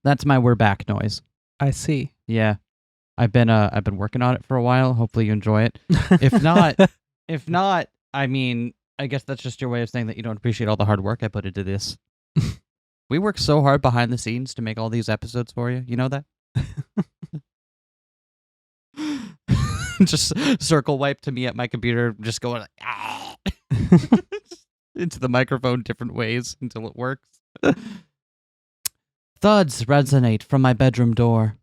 That's my we're back noise. I see. Yeah. I've been working on it for a while. Hopefully you enjoy it. If not, I mean, I guess that's just your way of saying that you don't appreciate all the hard work I put into this. We work so hard behind the scenes to make all these episodes for you. You know that? Just circle wipe to me at my computer, just going like, ah! into the microphone different ways until it works. Thuds resonate from my bedroom door.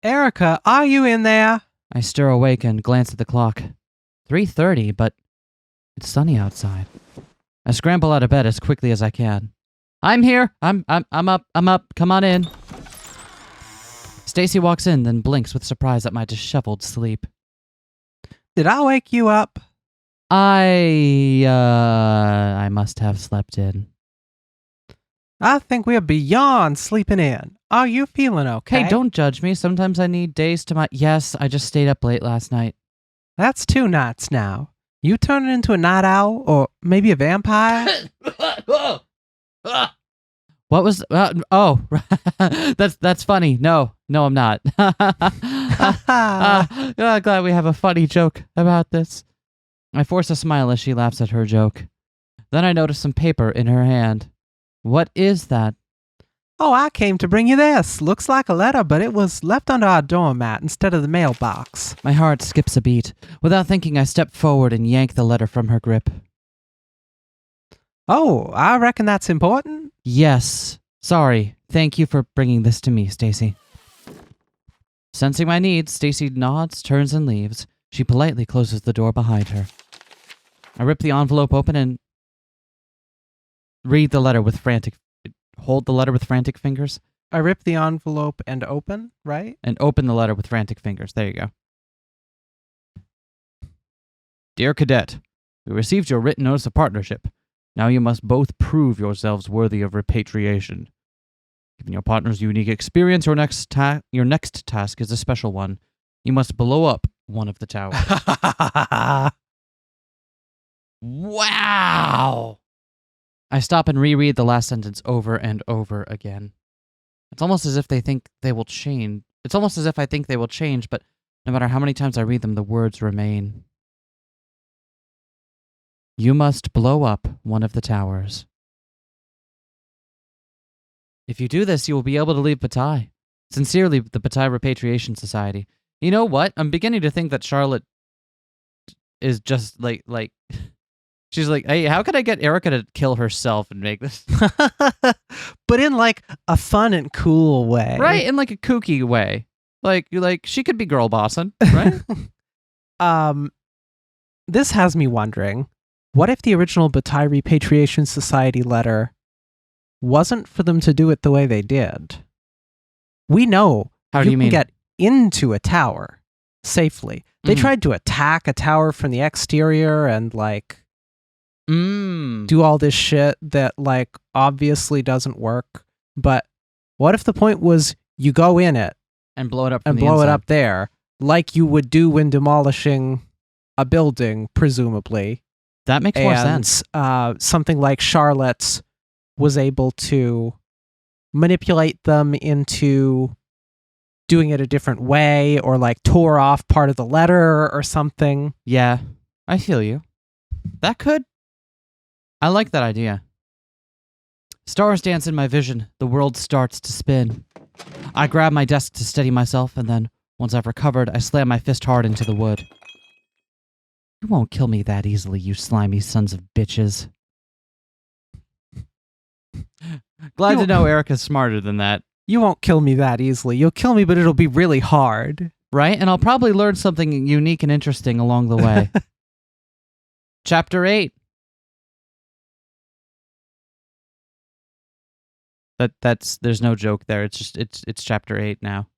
Erica, are you in there? I stir awake and glance at the clock. 3:30, but it's sunny outside. I scramble out of bed as quickly as I can. I'm here. I'm up. Come on in. Stacy walks in, then blinks with surprise at my disheveled sleep. Did I wake you up? I must have slept in. I think we're beyond sleeping in. Are you feeling okay? Hey, don't judge me. Sometimes I need days to my... Yes, I just stayed up late last night. That's 2 nights now. You turning into a night owl or maybe a vampire? What was... oh, that's funny. No, I'm not. Glad we have a funny joke about this. I force a smile as she laughs at her joke. Then I notice some paper in her hand. What is that? Oh, I came to bring you this. Looks like a letter, but it was left under our doormat instead of the mailbox. My heart skips a beat. Without thinking, I step forward and yank the letter from her grip. Oh, I reckon that's important. Yes. Sorry. Thank you for bringing this to me, Stacy. Sensing my needs, Stacy nods, turns, and leaves. She politely closes the door behind her. I rip the envelope open and hold the letter with frantic fingers. I rip the envelope and open, right? And open the letter with frantic fingers. There you go. Dear Cadet, we received your written notice of partnership. Now you must both prove yourselves worthy of repatriation. Given your partner's unique experience, your next task is a special one. You must blow up one of the towers. Wow! I stop and reread the last sentence over and over again. It's almost as if they think they will change. It's almost as if I think they will change, but no matter how many times I read them, the words remain. You must blow up one of the towers. If you do this, you will be able to leave Bataille. Sincerely, the Bataille Repatriation Society. You know what? I'm beginning to think that Charlotte is just like... She's like, hey, how can I get Erica to kill herself and make this? But in like a fun and cool way. Right, in like a kooky way. Like she could be girl bossing, right? This has me wondering, what if the original Bataille Repatriation Society letter wasn't for them to do it the way they did? We know How do you mean? Can get into a tower safely. They tried to attack a tower from the exterior and like do all this shit that like obviously doesn't work. But what if the point was you go in it and blow it up and blow it up there like you would do when demolishing a building, presumably. That makes more sense. Something like Charlotte's was able to manipulate them into doing it a different way, or like tore off part of the letter or something. Yeah, I feel you. That could. I like that idea. Stars dance in my vision. The world starts to spin. I grab my desk to steady myself, and then, once I've recovered, I slam my fist hard into the wood. You won't kill me that easily, you slimy sons of bitches. Glad to know Erica's smarter than that. You won't kill me that easily. You'll kill me, but it'll be really hard. Right? And I'll probably learn something unique and interesting along the way. Chapter 8. There's no joke there. It's just it's chapter 8 now.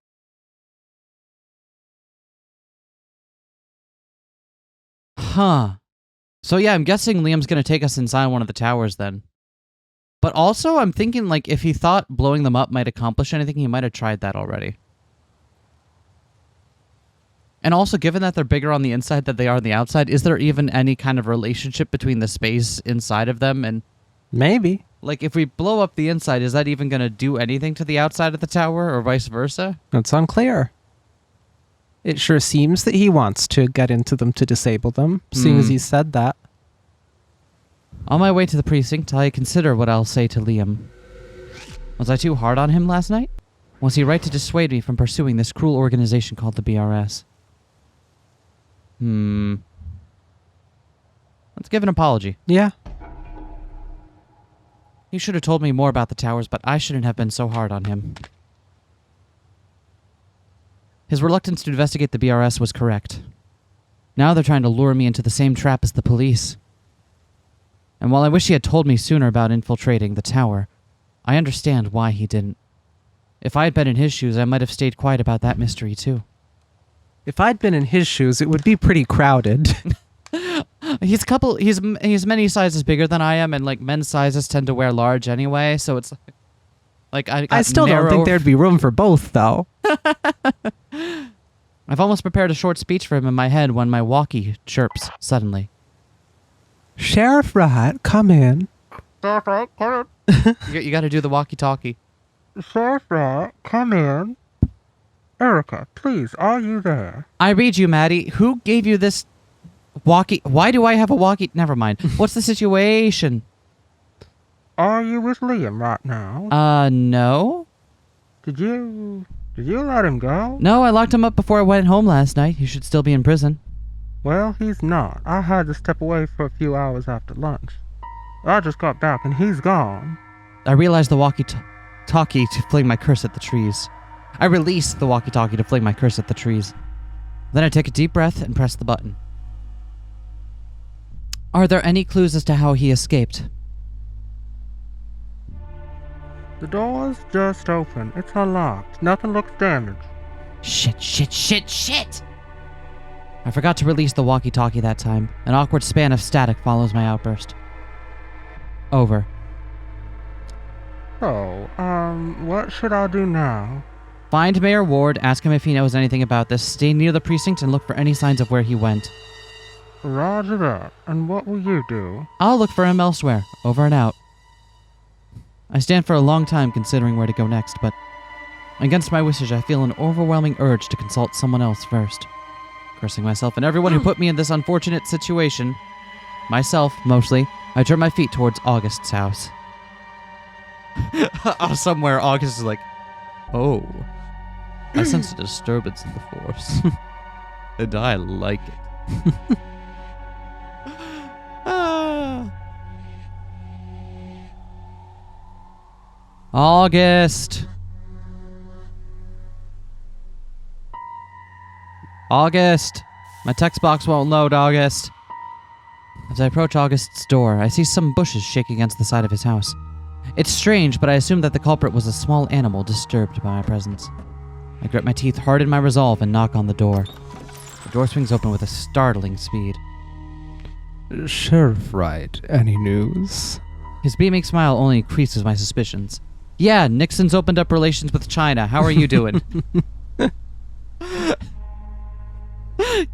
Huh. So yeah, I'm guessing Liam's gonna take us inside one of the towers then. But also, I'm thinking, like, if he thought blowing them up might accomplish anything, he might have tried that already. And also, given that they're bigger on the inside than they are on the outside, is there even any kind of relationship between the space inside of them and... Maybe. Like, if we blow up the inside, is that even going to do anything to the outside of the tower, or vice versa? It's unclear. It sure seems that he wants to get into them to disable them, seeing as he said that. On my way to the precinct, I consider what I'll say to Liam. Was I too hard on him last night? Was he right to dissuade me from pursuing this cruel organization called the BRS? Let's give an apology. Yeah. He should have told me more about the towers, but I shouldn't have been so hard on him. His reluctance to investigate the BRS was correct. Now they're trying to lure me into the same trap as the police. And while I wish he had told me sooner about infiltrating the tower, I understand why he didn't. If I had been in his shoes, I might have stayed quiet about that mystery too. If I'd been in his shoes, it would be pretty crowded. He's many sizes bigger than I am, and like men's sizes tend to wear large anyway, so it's like I still don't think there'd be room for both, though. I've almost prepared a short speech for him in my head when my walkie chirps suddenly. Sheriff Wright, come in. Sheriff Wright, come in. You got to do the walkie-talkie. Sheriff Wright, come in. Erica, please, are you there? I read you, Maddie. Who gave you this walkie? Why do I have a walkie? Never mind. What's the situation? Are you with Liam right now? No. Did you let him go? No, I locked him up before I went home last night. He should still be in prison. Well, he's not. I had to step away for a few hours after lunch. I just got back and he's gone. I realized the walkie-talkie to fling my curse at the trees. I released the walkie-talkie to fling my curse at the trees. Then I take a deep breath and press the button. Are there any clues as to how he escaped? The door's just open. It's unlocked. Nothing looks damaged. Shit! I forgot to release the walkie-talkie that time. An awkward span of static follows my outburst. Over. So, what should I do now? Find Mayor Ward, ask him if he knows anything about this, stay near the precinct, and look for any signs of where he went. Roger that. And what will you do? I'll look for him elsewhere. Over and out. I stand for a long time considering where to go next, but against my wishes, I feel an overwhelming urge to consult someone else first. Cursing myself and everyone who put me in this unfortunate situation, myself, mostly, I turn my feet towards August's house. Somewhere, August is like, oh, I sense a disturbance in the force. And I like it. August! My text box won't load, August. As I approach August's door, I see some bushes shaking against the side of his house. It's strange, but I assume that the culprit was a small animal disturbed by my presence. I grit my teeth hard in my resolve and knock on the door. The door swings open with a startling speed. Sheriff Wright, any news? His beaming smile only increases my suspicions. Yeah, Nixon's opened up relations with China. How are you doing?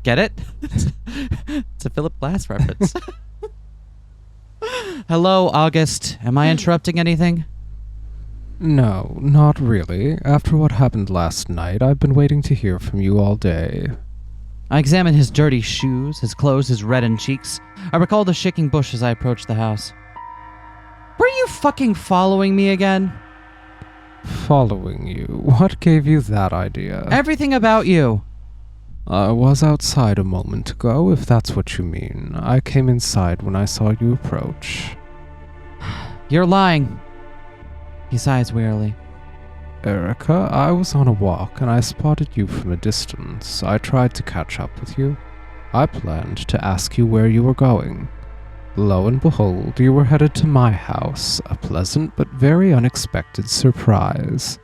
Get it? It's a Philip Glass reference. Hello, August. Am I interrupting anything? No, not really. After what happened last night, I've been waiting to hear from you all day. I examine his dirty shoes, his clothes, his reddened cheeks. I recall the shaking bush as I approach the house. Were you fucking following me again? Following you? What gave you that idea? Everything about you. I was outside a moment ago, if that's what you mean. I came inside when I saw you approach. You're lying. He sighs wearily. Erica, I was on a walk and I spotted you from a distance. I tried to catch up with you. I planned to ask you where you were going. Lo and behold, you were headed to my house, a pleasant but very unexpected surprise.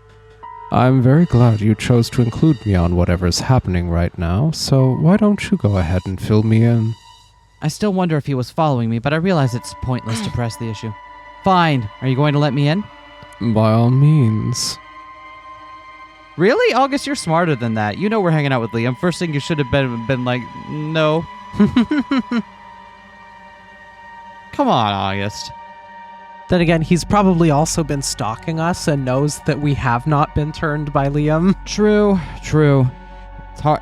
I'm very glad you chose to include me on whatever's happening right now, so why don't you go ahead and fill me in? I still wonder if he was following me, but I realize it's pointless to press the issue. Fine. Are you going to let me in? By all means. Really? August, you're smarter than that. You know we're hanging out with Liam. First thing you should have been like, no. Come on, August. Then again, he's probably also been stalking us and knows that we have not been turned by Liam. True.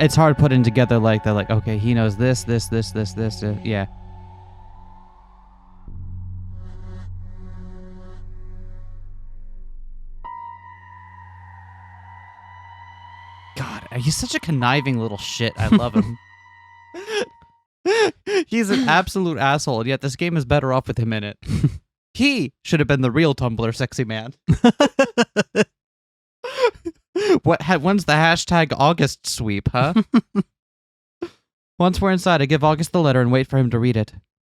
It's hard putting together like that. Like, okay, he knows this. Yeah. God, he's such a conniving little shit. I love him. He's an absolute asshole, and yet this game is better off with him in it. He should have been the real Tumblr sexy man. When's the hashtag August sweep, huh? Once we're inside, I give August the letter and wait for him to read it.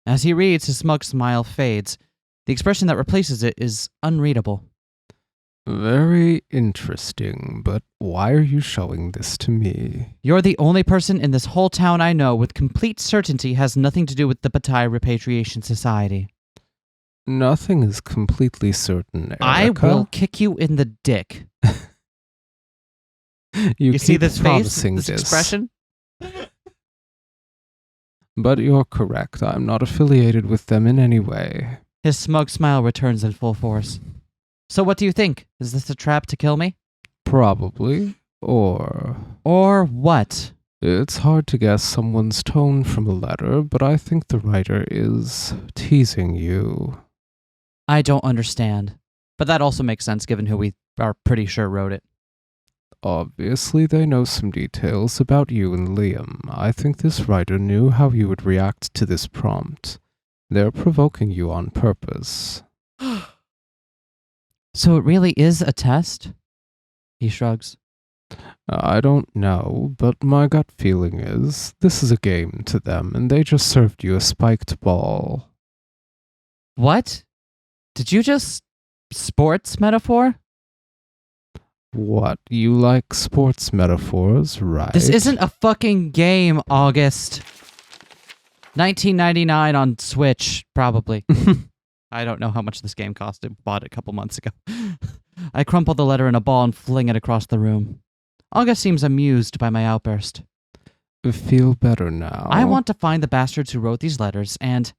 As he reads, his smug smile fades. The expression that replaces it is unreadable. Very interesting, but why are you showing this to me? You're the only person in this whole town I know with complete certainty has nothing to do with the Bataille Repatriation Society. Nothing is completely certain, Erica. I will kick you in the dick. You see keep this face, promising this expression? But you're correct. I'm not affiliated with them in any way. His smug smile returns in full force. So what do you think? Is this a trap to kill me? Probably. Or what? It's hard to guess someone's tone from a letter, but I think the writer is teasing you. I don't understand. But that also makes sense given who we are pretty sure wrote it. Obviously, they know some details about you and Liam. I think this writer knew how you would react to this prompt. They're provoking you on purpose. So it really is a test? He shrugs. I don't know, but my gut feeling is this is a game to them, and they just served you a spiked ball. What? Did you just sports metaphor? What? You like sports metaphors, right? This isn't a fucking game, August. $19.99 on Switch, probably. I don't know how much this game cost. I bought it a couple months ago. I crumple the letter in a ball and fling it across the room. August seems amused by my outburst. Feel better now. I want to find the bastards who wrote these letters and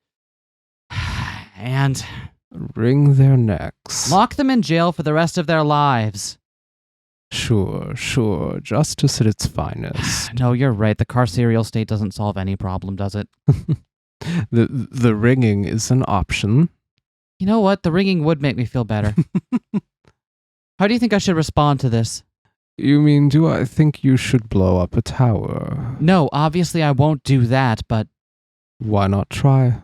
wring their necks. lock them in jail for the rest of their lives. Sure. Justice at its finest. No, you're right. The carceral state doesn't solve any problem, does it? The ringing is an option. You know what? The ringing would make me feel better. How do you think I should respond to this? You mean, do I think you should blow up a tower? No, obviously I won't do that, but... Why not try?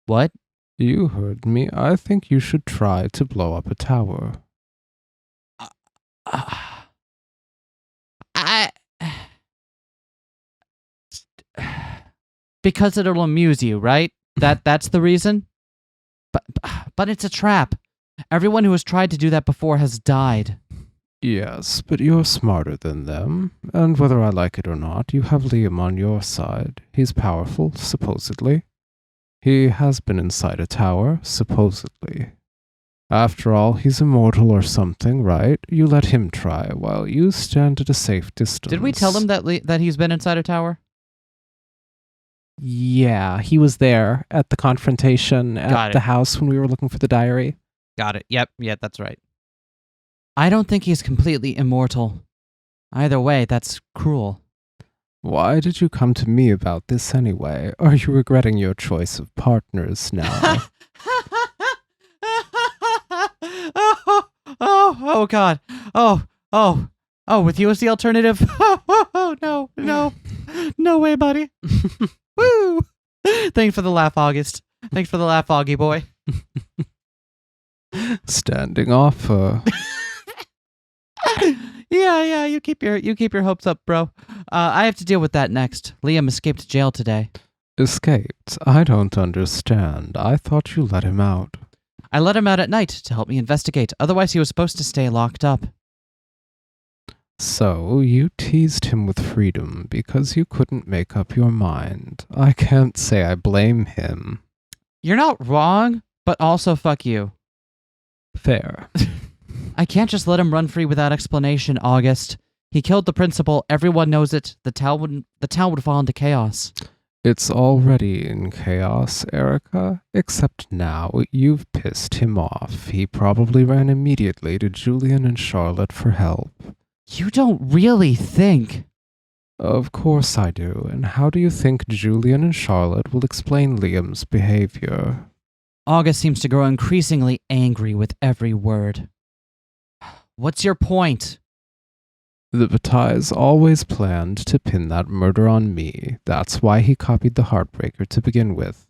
What? You heard me. I think you should try to blow up a tower. Because it'll amuse you, right? That's the reason? But it's a trap. Everyone who has tried to do that before has died. Yes, but you're smarter than them, and whether I like it or not, you have Liam on your side. He's powerful, supposedly. He has been inside a tower, supposedly. After all, he's immortal or something, right? You let him try, while you stand at a safe distance. Did we tell him that he's been inside a tower? Yeah, he was there at the confrontation at the house when we were looking for the diary. Got it. Yep, that's right. I don't think he's completely immortal. Either way, that's cruel. Why did you come to me about this anyway? Are you regretting your choice of partners now? Oh, God. Oh, with you as the alternative? No. No way, buddy. Woo! Thanks for the laugh, August. Thanks for the laugh, Augie boy. Standing off. Yeah. You keep your hopes up, bro. I have to deal with that next. Liam escaped jail today. Escaped? I don't understand. I thought you let him out. I let him out at night to help me investigate. Otherwise, he was supposed to stay locked up. So, you teased him with freedom because you couldn't make up your mind. I can't say I blame him. You're not wrong, but also fuck you. Fair. I can't just let him run free without explanation, August. He killed the principal. Everyone knows it. The town would fall into chaos. It's already in chaos, Erica. Except now you've pissed him off. He probably ran immediately to Julian and Charlotte for help. You don't really think... Of course I do. And how do you think Julian and Charlotte will explain Liam's behavior? August seems to grow increasingly angry with every word. What's your point? The Batailles always planned to pin that murder on me. That's why he copied the Heartbreaker to begin with.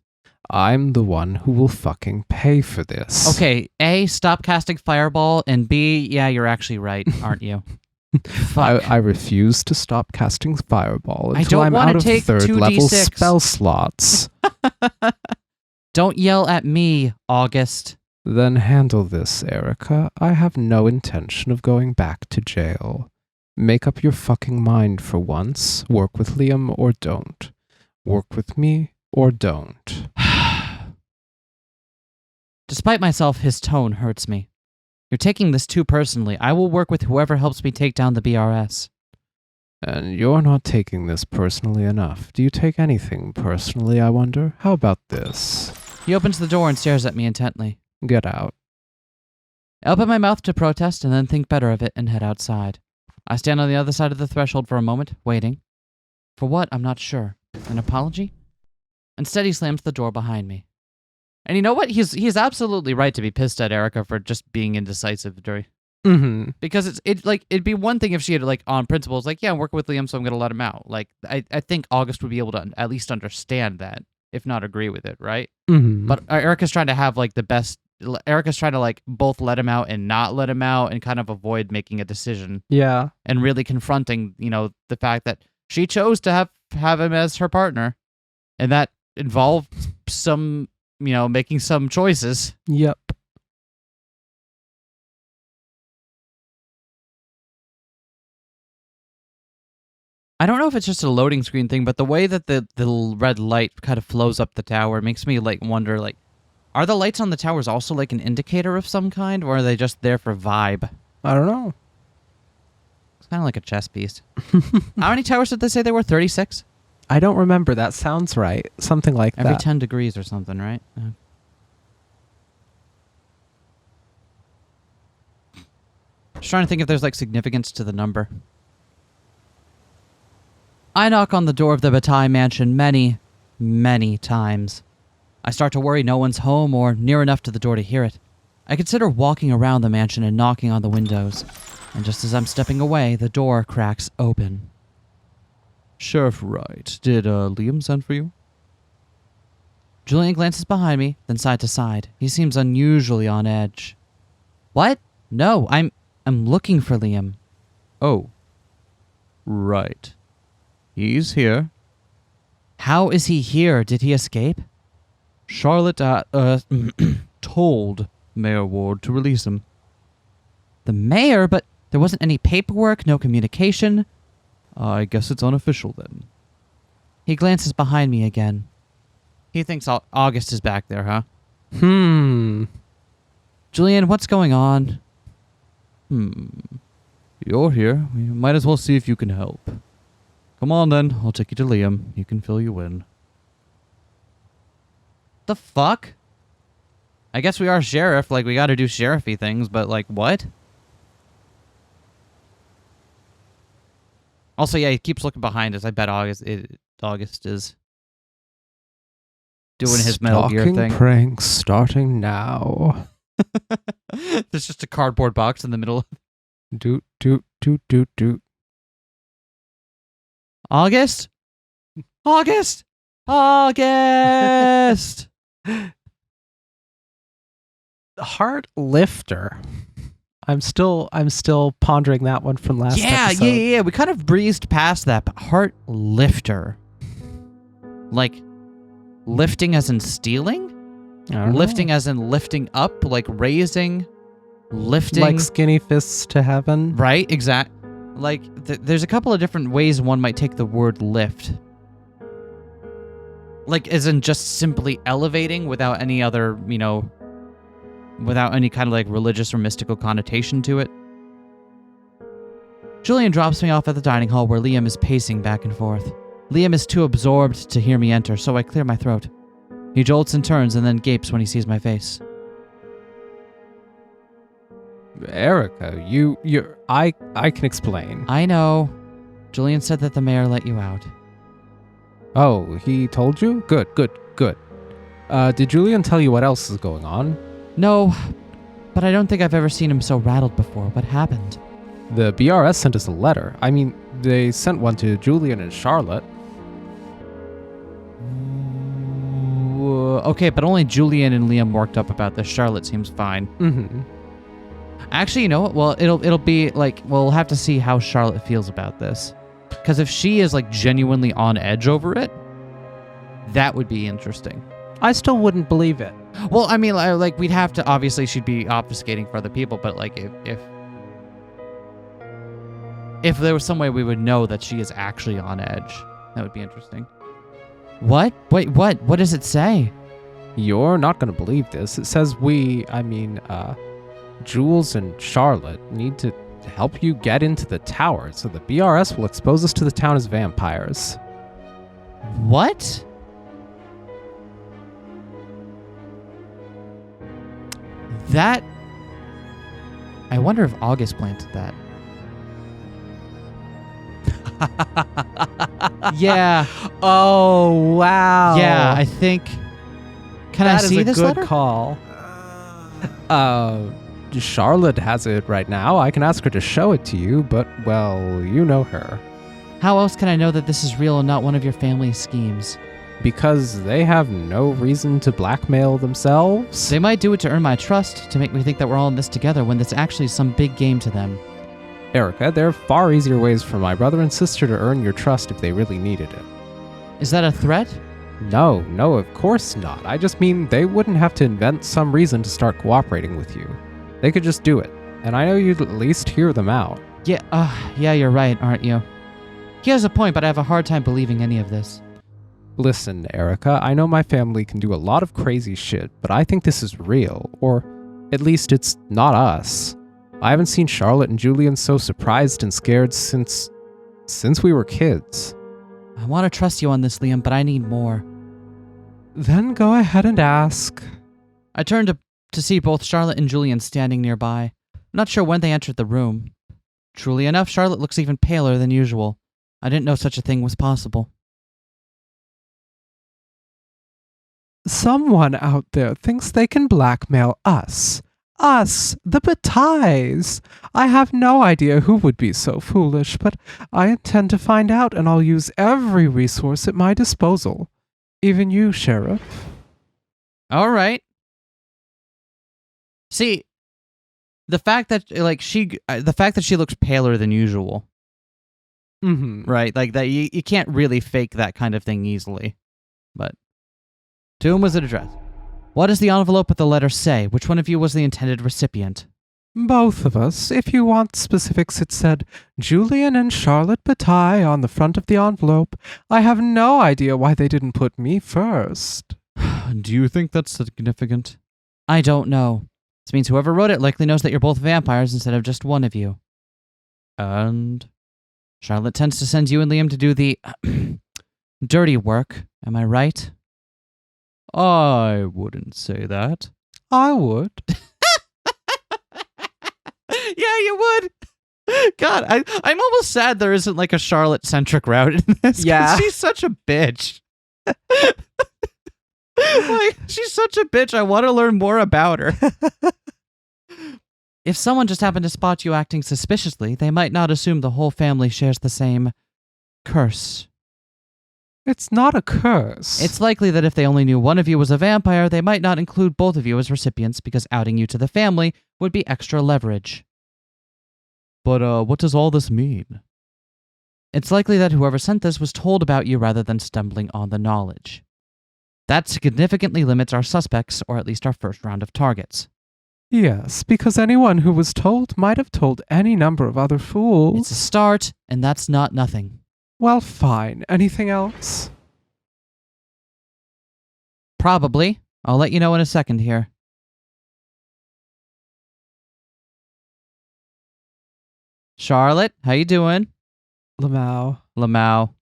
I'm the one who will fucking pay for this. Okay, A, stop casting Fireball, and B, yeah, you're actually right, aren't you? Fuck. I refuse to stop casting Fireball I until don't I'm wanna out of take third level 2d6. spell slots. Don't yell at me, August. Then handle this, Erica. I have no intention of going back to jail. Make up your fucking mind for once. Work with Liam or don't. Work with me or don't. Despite myself, his tone hurts me. You're taking this too personally. I will work with whoever helps me take down the BRS. And you're not taking this personally enough. Do you take anything personally, I wonder? How about this? He opens the door and stares at me intently. Get out. I open my mouth to protest and then think better of it and head outside. I stand on the other side of the threshold for a moment, waiting. For what, I'm not sure. An apology? Instead, he slams the door behind me. And you know what? He's absolutely right to be pissed at Erica for just being indecisive during... Mm-hmm. Because it'd be one thing if she had, like, on principle, it's like, yeah, I'm working with Liam, so I'm going to let him out. Like, I think August would be able to at least understand that, if not agree with it, right? Mm-hmm. But Erica's trying to have, like, the best... Erica's trying to, like, both let him out and not let him out and kind of avoid making a decision. Yeah. And really confronting, you know, the fact that she chose to have him as her partner. And that involved some, you know, making some choices. Yep. I don't know if it's just a loading screen thing, but the way that the red light kind of flows up the tower makes me, like, wonder, like, are the lights on the towers also, like, an indicator of some kind, or are they just there for vibe? I don't know. It's kind of like a chess piece. How many towers did they say there were? 36? I don't remember. That sounds right. Something like Every that. 10 degrees or something, right? Just trying to think if there's, like, significance to the number. I knock on the door of the Bataille mansion many, many times. I start to worry no one's home or near enough to the door to hear it. I consider walking around the mansion and knocking on the windows, and just as I'm stepping away, the door cracks open. Sheriff Wright, did Liam send for you? Julian glances behind me, then side to side. He seems unusually on edge. What? No, I'm looking for Liam. Oh. Right. He's here. How is he here? Did he escape? Charlotte told Mayor Ward to release him. The mayor? But there wasn't any paperwork, no communication. I guess it's unofficial then. He glances behind me again. He thinks August is back there, huh? Julian, what's going on? You're here. We might as well see if you can help. Come on then, I'll take you to Liam. He can fill you in. The fuck? I guess we are sheriff, like we gotta do sheriffy things, but like what? Also, yeah, he keeps looking behind us. I bet August is doing his Metal Gear Stalking thing. pranks starting now. There's just a cardboard box in the middle. Doot, doot, doot, doot, doot. August? August! August! Heart lifter. I'm still pondering that one from last episode. Yeah. We kind of breezed past that, but heart lifter. Like, lifting as in stealing? Lifting as in lifting up, like raising, lifting. Like skinny fists to heaven. Right, exact. Like, there's a couple of different ways one might take the word lift. Like, as in just simply elevating without any other, without any kind of like religious or mystical connotation to it. Julian drops me off at the dining hall where Liam is pacing back and forth. Liam is too absorbed to hear me enter, so I clear my throat. He jolts and turns and then gapes when he sees my face. Erica, I can explain. I know. Julian said that the mayor let you out. Oh, he told you? Good. Did Julian tell you what else is going on? No, but I don't think I've ever seen him so rattled before. What happened? The BRS sent us a letter. I mean, they sent one to Julian and Charlotte. Okay, but only Julian and Liam worked up about this. Charlotte seems fine. Mm-hmm. Actually, you know what? Well, it'll be like, we'll have to see how Charlotte feels about this. Because if she is like genuinely on edge over it, that would be interesting. I still wouldn't believe it. Well, I mean, like we'd have to, obviously she'd be obfuscating for other people, but like if there was some way we would know that she is actually on edge, that would be interesting. What? Wait, what? What does it say? You're not going to believe this. It says Jules and Charlotte need to help you get into the tower, so the BRS will expose us to the town as vampires. What? That... I wonder if August planted that. Yeah. Oh, wow. Yeah, I think... Can I see this letter? That is a good call. Charlotte has it right now. I can ask her to show it to you, but, well, you know her. How else can I know that this is real and not one of your family's schemes? Because they have no reason to blackmail themselves. They might do it to earn my trust, to make me think that we're all in this together when this actually is some big game to them. Erica, there are far easier ways for my brother and sister to earn your trust if they really needed it. Is that a threat? No, of course not. I just mean they wouldn't have to invent some reason to start cooperating with you. They could just do it, and I know you'd at least hear them out. Yeah, you're right, aren't you? He has a point, but I have a hard time believing any of this. Listen, Erica, I know my family can do a lot of crazy shit, but I think this is real, or at least it's not us. I haven't seen Charlotte and Julian so surprised and scared since we were kids. I want to trust you on this, Liam, but I need more. Then go ahead and ask. I turned to see both Charlotte and Julian standing nearby. I'm not sure when they entered the room. Truly enough, Charlotte looks even paler than usual. I didn't know such a thing was possible. Someone out there thinks they can blackmail us. Us, the Batailles. I have no idea who would be so foolish, but I intend to find out, and I'll use every resource at my disposal. Even you, Sheriff. All right. See, the fact that she looks paler than usual, right? Like that, you can't really fake that kind of thing easily. But to whom was it addressed? What does the envelope with the letter say? Which one of you was the intended recipient? Both of us. If you want specifics, it said Julian and Charlotte Bataille on the front of the envelope. I have no idea why they didn't put me first. Do you think that's significant? I don't know. This means whoever wrote it likely knows that you're both vampires instead of just one of you. And Charlotte tends to send you and Liam to do the dirty work. Am I right? I wouldn't say that. I would. Yeah, you would. God, I'm almost sad there isn't like a Charlotte-centric route in this. 'Cause Yeah. she's such a bitch. Like, she's such a bitch. I want to learn more about her. If someone just happened to spot you acting suspiciously, they might not assume the whole family shares the same curse. It's not a curse. It's likely that if they only knew one of you was a vampire, they might not include both of you as recipients because outing you to the family would be extra leverage. But what does all this mean? It's likely that whoever sent this was told about you rather than stumbling on the knowledge. That significantly limits our suspects, or at least our first round of targets. Yes, because anyone who was told might have told any number of other fools. It's a start, and that's not nothing. Well, fine. Anything else? Probably. I'll let you know in a second here. Charlotte, how you doing? Lamau.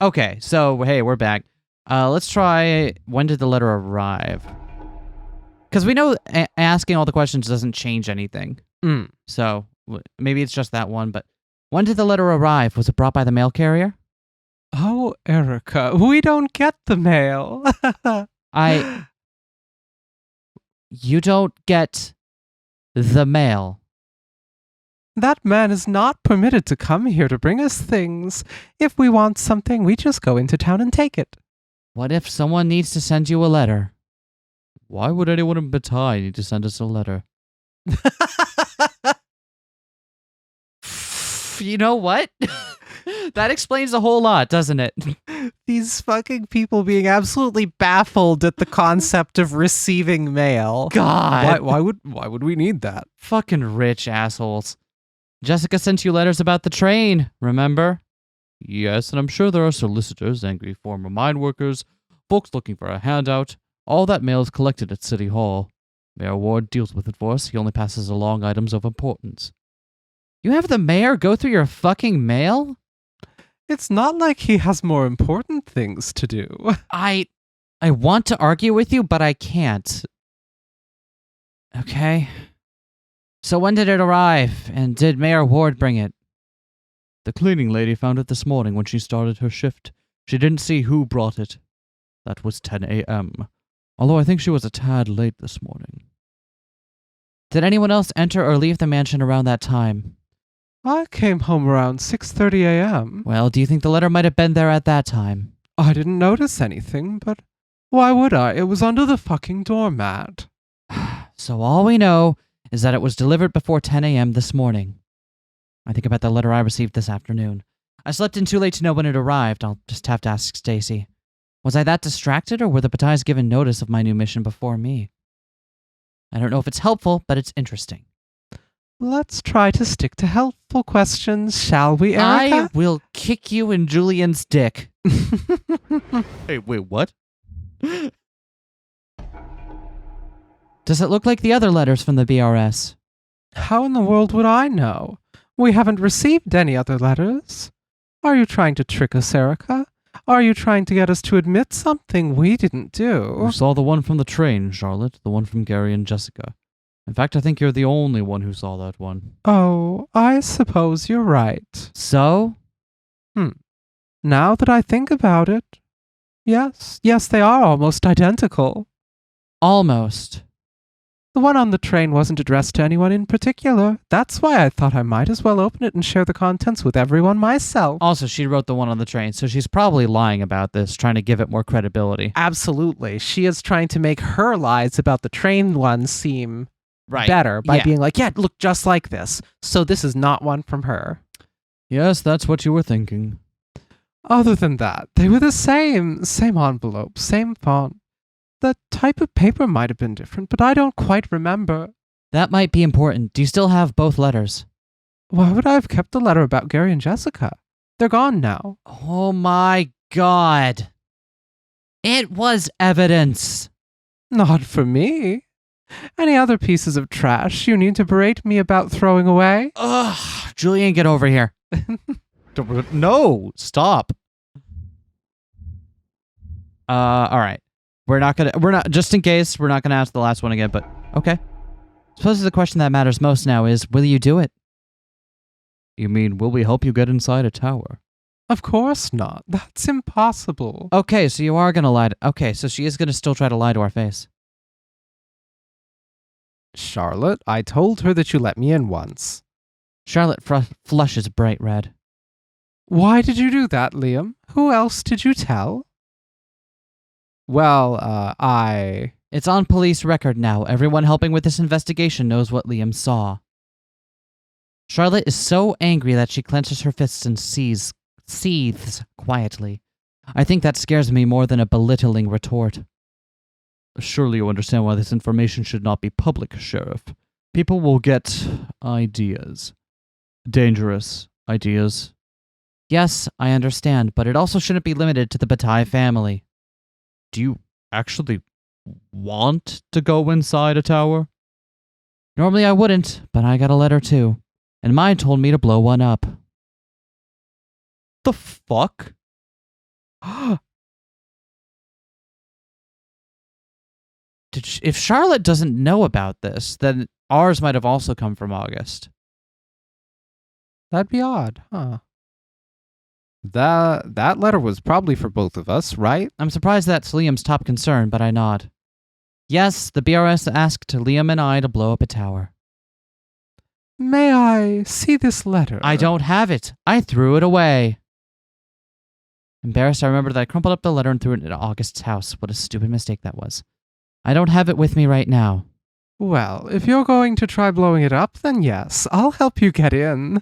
Okay, so hey, we're back. Let's try. When did the letter arrive? Because we know asking all the questions doesn't change anything. So maybe it's just that one. But when did the letter arrive? Was it brought by the mail carrier? Oh, Erica, we don't get the mail. You don't get the mail. That man is not permitted to come here to bring us things. If we want something, we just go into town and take it. What if someone needs to send you a letter? Why would anyone in Bataille need to send us a letter? You know what? That explains a whole lot, doesn't it? These fucking people being absolutely baffled at the concept of receiving mail. God. Why would we need that? Fucking rich assholes. Jessica sent you letters about the train, remember? Yes, and I'm sure there are solicitors, angry former mine workers, folks looking for a handout. All that mail is collected at City Hall. Mayor Ward deals with it for us. He only passes along items of importance. You have the mayor go through your fucking mail? It's not like he has more important things to do. I want to argue with you, but I can't. Okay. So when did it arrive, and did Mayor Ward bring it? The cleaning lady found it this morning when she started her shift. She didn't see who brought it. That was 10 a.m., although I think she was a tad late this morning. Did anyone else enter or leave the mansion around that time? I came home around 6:30 a.m. Well, do you think the letter might have been there at that time? I didn't notice anything, but why would I? It was under the fucking doormat. So all we know is that it was delivered before 10 a.m. this morning. I think about the letter I received this afternoon. I slept in too late to know when it arrived. I'll just have to ask Stacy. Was I that distracted, or were the Batailles given notice of my new mission before me? I don't know if it's helpful, but it's interesting. Let's try to stick to helpful questions, shall we, Erica? I will kick you in Julian's dick. Hey, wait, what? Does it look like the other letters from the BRS? How in the world would I know? We haven't received any other letters. Are you trying to trick us, Erica? Are you trying to get us to admit something we didn't do? You saw the one from the train, Charlotte. The one from Gary and Jessica. In fact, I think you're the only one who saw that one. Oh, I suppose you're right. So? Now that I think about it, yes, they are almost identical. Almost. The one on the train wasn't addressed to anyone in particular. That's why I thought I might as well open it and share the contents with everyone myself. Also, she wrote the one on the train, so she's probably lying about this, trying to give it more credibility. Absolutely. She is trying to make her lies about the train one seem better by being like, yeah, look just like this. So this is not one from her. Yes, that's what you were thinking. Other than that, they were the same envelope, same font. The type of paper might have been different, but I don't quite remember. That might be important. Do you still have both letters? Why would I have kept the letter about Gary and Jessica? They're gone now. Oh my God. It was evidence. Not for me. Any other pieces of trash you need to berate me about throwing away? Ugh, Julian, get over here. No, stop. All right. Just in case, we're not gonna ask the last one again, but okay. Suppose the question that matters most now is, will you do it? You mean, will we help you get inside a tower? Of course not. That's impossible. Okay, so you are gonna lie okay, so she is gonna still try to lie to our face. Charlotte, I told her that you let me in once. Charlotte flushes bright red. Why did you do that, Liam? Who else did you tell? Well, It's on police record now. Everyone helping with this investigation knows what Liam saw. Charlotte is so angry that she clenches her fists and seethes quietly. I think that scares me more than a belittling retort. Surely you understand why this information should not be public, Sheriff. People will get ideas. Dangerous ideas. Yes, I understand, but it also shouldn't be limited to the Bataille family. Do you actually want to go inside a tower? Normally I wouldn't, but I got a letter too. and mine told me to blow one up. The fuck? If Charlotte doesn't know about this, then ours might have also come from August. That'd be odd, huh? That letter was probably for both of us, right? I'm surprised that's Liam's top concern, but I nod. Yes, the BRS asked Liam and I to blow up a tower. May I see this letter? I don't have it. I threw it away. Embarrassed, I remembered that I crumpled up the letter and threw it into August's house. What a stupid mistake that was. I don't have it with me right now. Well, if you're going to try blowing it up, then yes, I'll help you get in.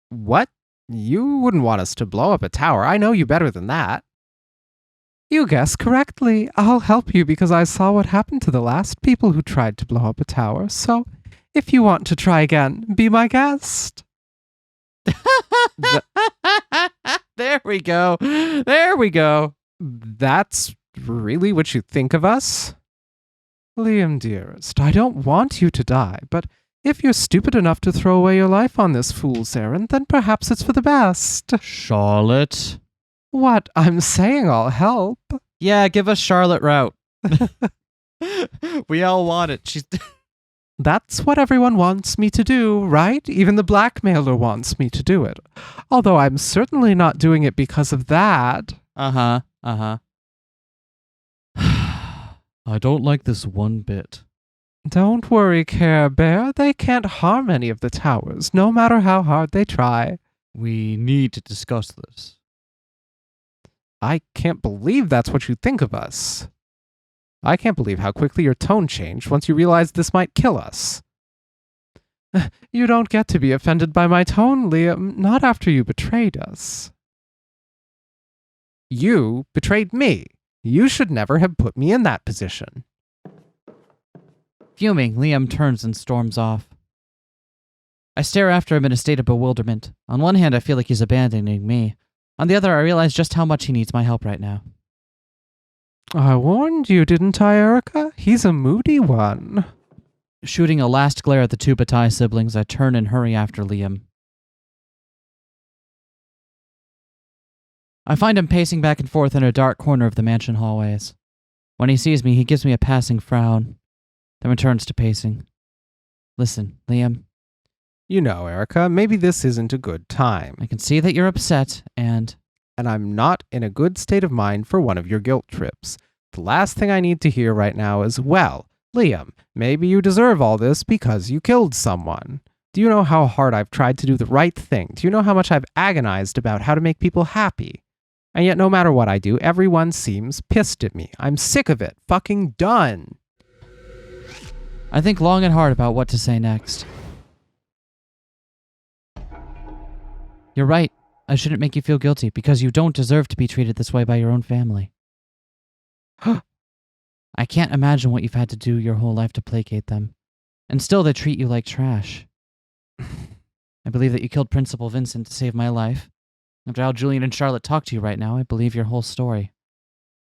What? You wouldn't want us to blow up a tower. I know you better than that. You guessed correctly. I'll help you because I saw what happened to the last people who tried to blow up a tower. So, if you want to try again, be my guest. There we go. There we go. That's really what you think of us? Liam, dearest, I don't want you to die, but if you're stupid enough to throw away your life on this fool's errand, then perhaps it's for the best. Charlotte? What? I'm saying I'll help. Yeah, give us Charlotte route. We all want it. She's... That's what everyone wants me to do, right? Even the blackmailer wants me to do it. Although I'm certainly not doing it because of that. Uh-huh. I don't like this one bit. Don't worry, Care Bear. They can't harm any of the towers, no matter how hard they try. We need to discuss this. I can't believe that's what you think of us. I can't believe how quickly your tone changed once you realized this might kill us. You don't get to be offended by my tone, Liam, not after you betrayed us. You betrayed me. You should never have put me in that position. Fuming, Liam turns and storms off. I stare after him in a state of bewilderment. On one hand, I feel like he's abandoning me. On the other, I realize just how much he needs my help right now. I warned you, didn't I, Erica? He's a moody one. Shooting a last glare at the two Bataille siblings, I turn and hurry after Liam. I find him pacing back and forth in a dark corner of the mansion hallways. When he sees me, he gives me a passing frown, then returns to pacing. Listen, Liam. You know, Erica, maybe this isn't a good time. I can see that you're upset, and I'm not in a good state of mind for one of your guilt trips. The last thing I need to hear right now is, well, Liam, maybe you deserve all this because you killed someone. Do you know how hard I've tried to do the right thing? Do you know how much I've agonized about how to make people happy? And yet no matter what I do, everyone seems pissed at me. I'm sick of it. Fucking done. I think long and hard about what to say next. You're right. I shouldn't make you feel guilty because you don't deserve to be treated this way by your own family. I can't imagine what you've had to do your whole life to placate them. And still they treat you like trash. I believe that you killed Principal Vincent to save my life. After how Julian and Charlotte talk to you right now, I believe your whole story.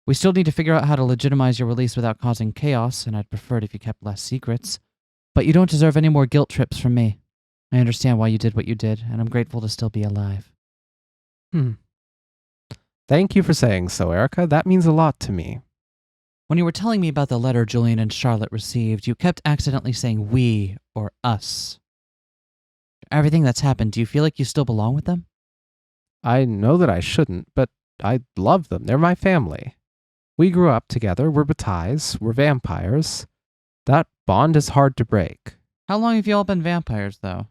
We still need to figure out how to legitimize your release without causing chaos, and I'd prefer it if you kept less secrets. But you don't deserve any more guilt trips from me. I understand why you did what you did, and I'm grateful to still be alive. Thank you for saying so, Erica. That means a lot to me. When you were telling me about the letter Julian and Charlotte received, you kept accidentally saying we or us. Everything that's happened, do you feel like you still belong with them? I know that I shouldn't, but I love them. They're my family. We grew up together. We're Batailles. We're vampires. That bond is hard to break. How long have you all been vampires, though?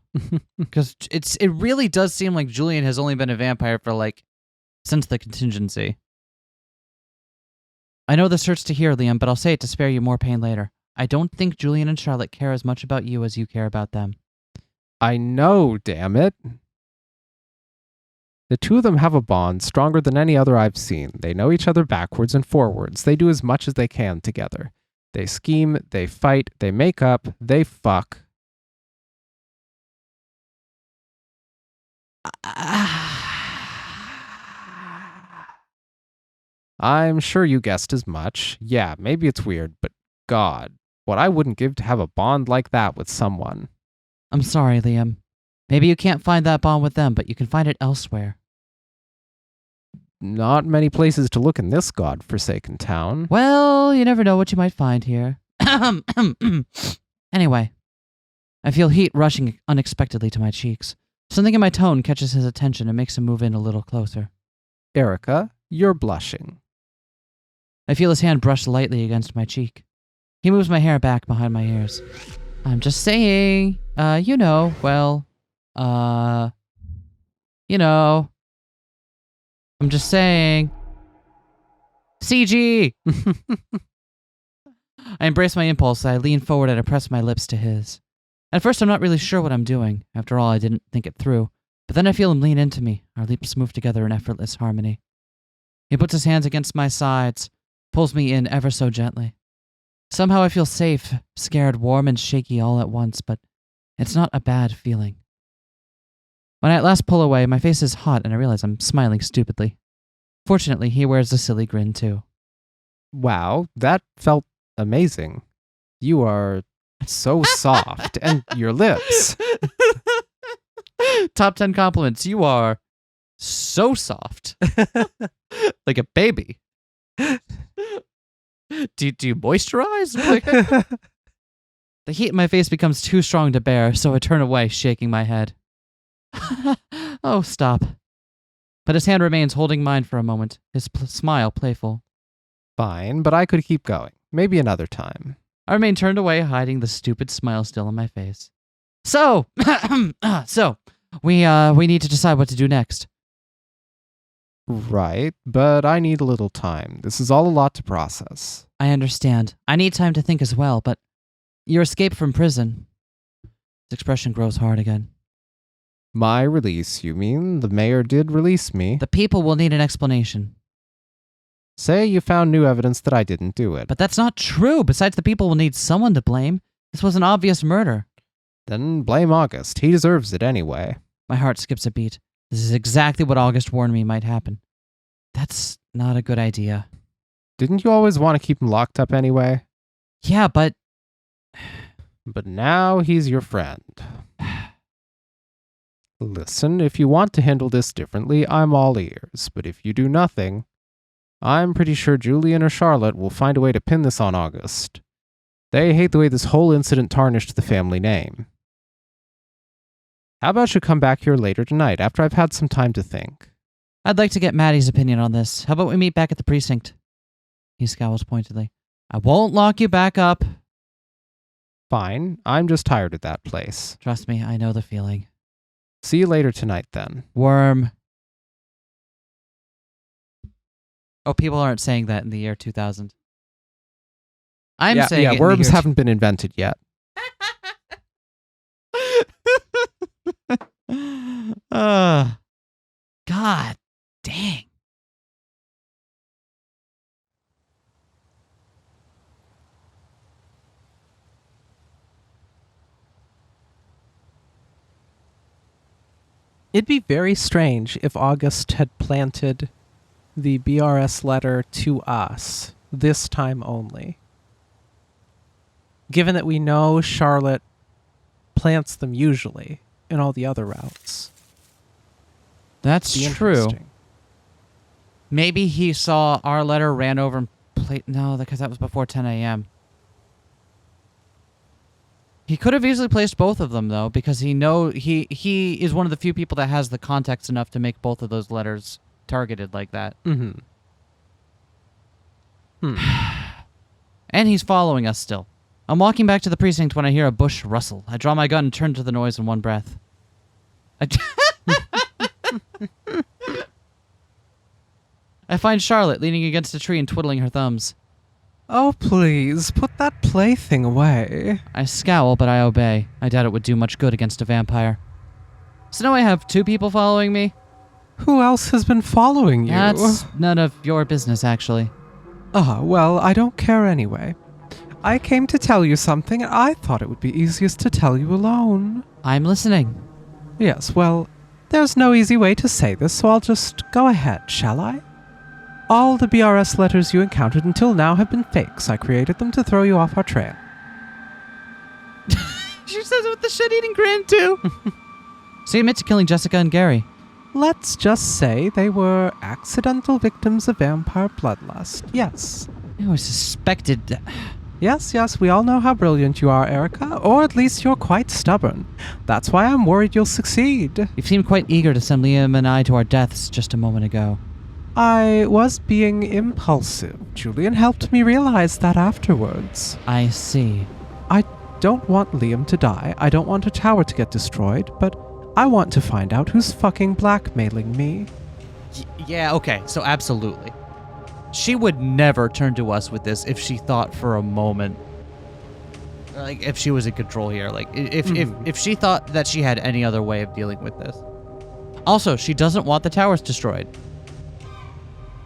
Because it really does seem like Julian has only been a vampire for, since the contingency. I know this hurts to hear, Liam, but I'll say it to spare you more pain later. I don't think Julian and Charlotte care as much about you as you care about them. I know, damn it. The two of them have a bond stronger than any other I've seen. They know each other backwards and forwards. They do as much as they can together. They scheme, they fight, they make up, they fuck. I'm sure you guessed as much. Yeah, maybe it's weird, but God, what I wouldn't give to have a bond like that with someone. I'm sorry, Liam. Maybe you can't find that bond with them, but you can find it elsewhere. Not many places to look in this god-forsaken town. Well, you never know what you might find here. Anyway, I feel heat rushing unexpectedly to my cheeks. Something in my tone catches his attention and makes him move in a little closer. Erica, you're blushing. I feel his hand brush lightly against my cheek. He moves my hair back behind my ears. I'm just saying, you know, I'm just saying. CG! I embrace my impulse. I lean forward and I press my lips to his. At first, I'm not really sure what I'm doing. After all, I didn't think it through. But then I feel him lean into me. Our lips move together in effortless harmony. He puts his hands against my sides, pulls me in ever so gently. Somehow I feel safe, scared, warm, and shaky all at once, but it's not a bad feeling. When I at last pull away, my face is hot and I realize I'm smiling stupidly. Fortunately, he wears a silly grin too. Wow, that felt amazing. You are so soft, and your lips. Top 10 compliments. You are so soft. Like a baby. Do you moisturize? The heat in my face becomes too strong to bear, so I turn away, shaking my head. Oh, stop. But his hand remains holding mine for a moment, his smile playful. Fine, but I could keep going. Maybe another time. I remain turned away, hiding the stupid smile still on my face. So, we need to decide what to do next. Right, but I need a little time. This is all a lot to process. I understand. I need time to think as well, but your escape from prison. His expression grows hard again. My release, you mean? The mayor did release me. The people will need an explanation. Say you found new evidence that I didn't do it. But that's not true. Besides, the people will need someone to blame. This was an obvious murder. Then blame August. He deserves it anyway. My heart skips a beat. This is exactly what August warned me might happen. That's not a good idea. Didn't you always want to keep him locked up anyway? Yeah, but... But now he's your friend. Listen, if you want to handle this differently, I'm all ears. But if you do nothing, I'm pretty sure Julian or Charlotte will find a way to pin this on August. They hate the way this whole incident tarnished the family name. How about you come back here later tonight after I've had some time to think? I'd like to get Maddie's opinion on this. How about we meet back at the precinct? He scowls pointedly. I won't lock you back up. Fine, I'm just tired of that place. Trust me, I know the feeling. See you later tonight then. Worm. Oh, people aren't saying that in the year 2000. I'm saying it in the worms year haven't been invented yet. God dang. It'd be very strange if August had planted the BRS letter to us, this time only. Given that we know Charlotte plants them usually in all the other routes. That's Be true. interesting. Maybe he saw our letter, ran over and played... No, because that was before 10 a.m. He could have easily placed both of them, though, because he is one of the few people that has the context enough to make both of those letters targeted like that. Mm-hmm. And he's following us still. I'm walking back to the precinct when I hear a bush rustle. I draw my gun and turn to the noise in one breath. I find Charlotte leaning against a tree and twiddling her thumbs. Oh, please, put that plaything away. I scowl, but I obey. I doubt it would do much good against a vampire. So now I have 2 people following me? Who else has been following you? That's none of your business, actually. Ah, well, I don't care anyway. I came to tell you something, and I thought it would be easiest to tell you alone. I'm listening. Yes, well, there's no easy way to say this, so I'll just go ahead, shall I? All the BRS letters you encountered until now have been fakes. I created them to throw you off our trail. She says it with the shit-eating grin, too. So you admit to killing Jessica and Gary. Let's just say they were accidental victims of vampire bloodlust. Yes. I always suspected... Yes, we all know how brilliant you are, Erica. Or at least you're quite stubborn. That's why I'm worried you'll succeed. You seemed quite eager to send Liam and I to our deaths just a moment ago. I was being impulsive. Julian helped me realize that afterwards. I see. I don't want Liam to die. I don't want a tower to get destroyed, but I want to find out who's fucking blackmailing me. Yeah, okay, so absolutely. She would never turn to us with this if she thought for a moment, like, if she was in control here. Like, if she thought that she had any other way of dealing with this. Also, she doesn't want the towers destroyed.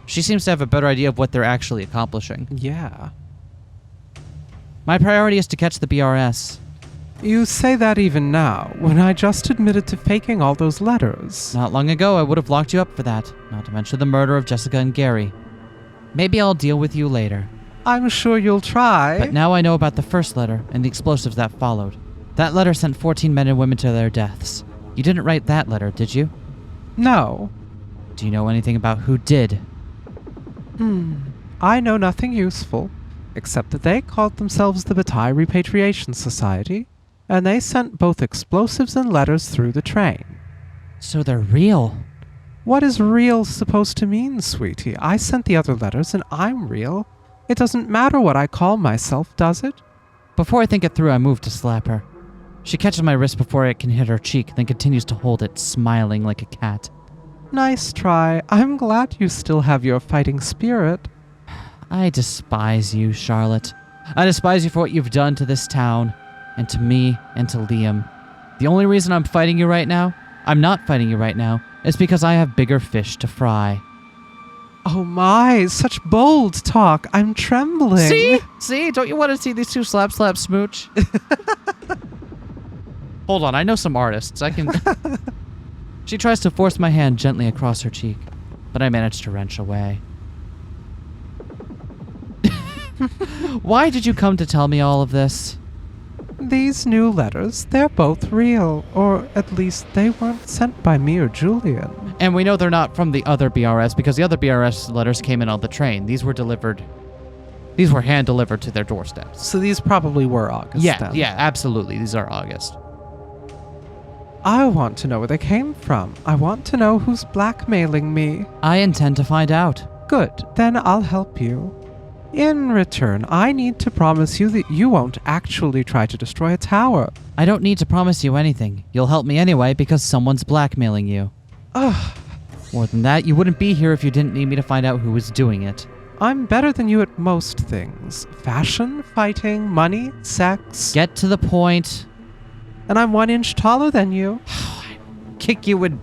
She seems to have a better idea of what they're actually accomplishing. Yeah. My priority is to catch the BRS. You say that even now, when I just admitted to faking all those letters. Not long ago, I would have locked you up for that, not to mention the murder of Jessica and Gary. Maybe I'll deal with you later. I'm sure you'll try. But now I know about the first letter and the explosives that followed. That letter sent 14 men and women to their deaths. You didn't write that letter, did you? No. Do you know anything about who did? I know nothing useful, except that they called themselves the Bataille Repatriation Society, and they sent both explosives and letters through the train. So they're real. What is real supposed to mean, sweetie? I sent the other letters and I'm real. It doesn't matter what I call myself, does it? Before I think it through, I move to slap her. She catches my wrist before it can hit her cheek, then continues to hold it, smiling like a cat. Nice try. I'm glad you still have your fighting spirit. I despise you, Charlotte. I despise you for what you've done to this town, and to me, and to Liam. The only reason I'm not fighting you right now, is because I have bigger fish to fry. Oh my, such bold talk. I'm trembling. See? Don't you want to see these two slap smooch? Hold on, I know some artists. I can... She tries to force my hand gently across her cheek, but I manage to wrench away. Why did you come to tell me all of this? These new letters, they're both real, or at least they weren't sent by me or Julian. And we know they're not from the other BRS because the other BRS letters came in on the train. These were hand-delivered to their doorsteps. So these probably were August then. Yeah, absolutely. These are August. I want to know where they came from. I want to know who's blackmailing me. I intend to find out. Good, then I'll help you. In return, I need to promise you that you won't actually try to destroy a tower. I don't need to promise you anything. You'll help me anyway because someone's blackmailing you. Ugh. More than that, you wouldn't be here if you didn't need me to find out who was doing it. I'm better than you at most things. Fashion, fighting, money, sex. Get to the point. And I'm 1 inch taller than you. Kick you and...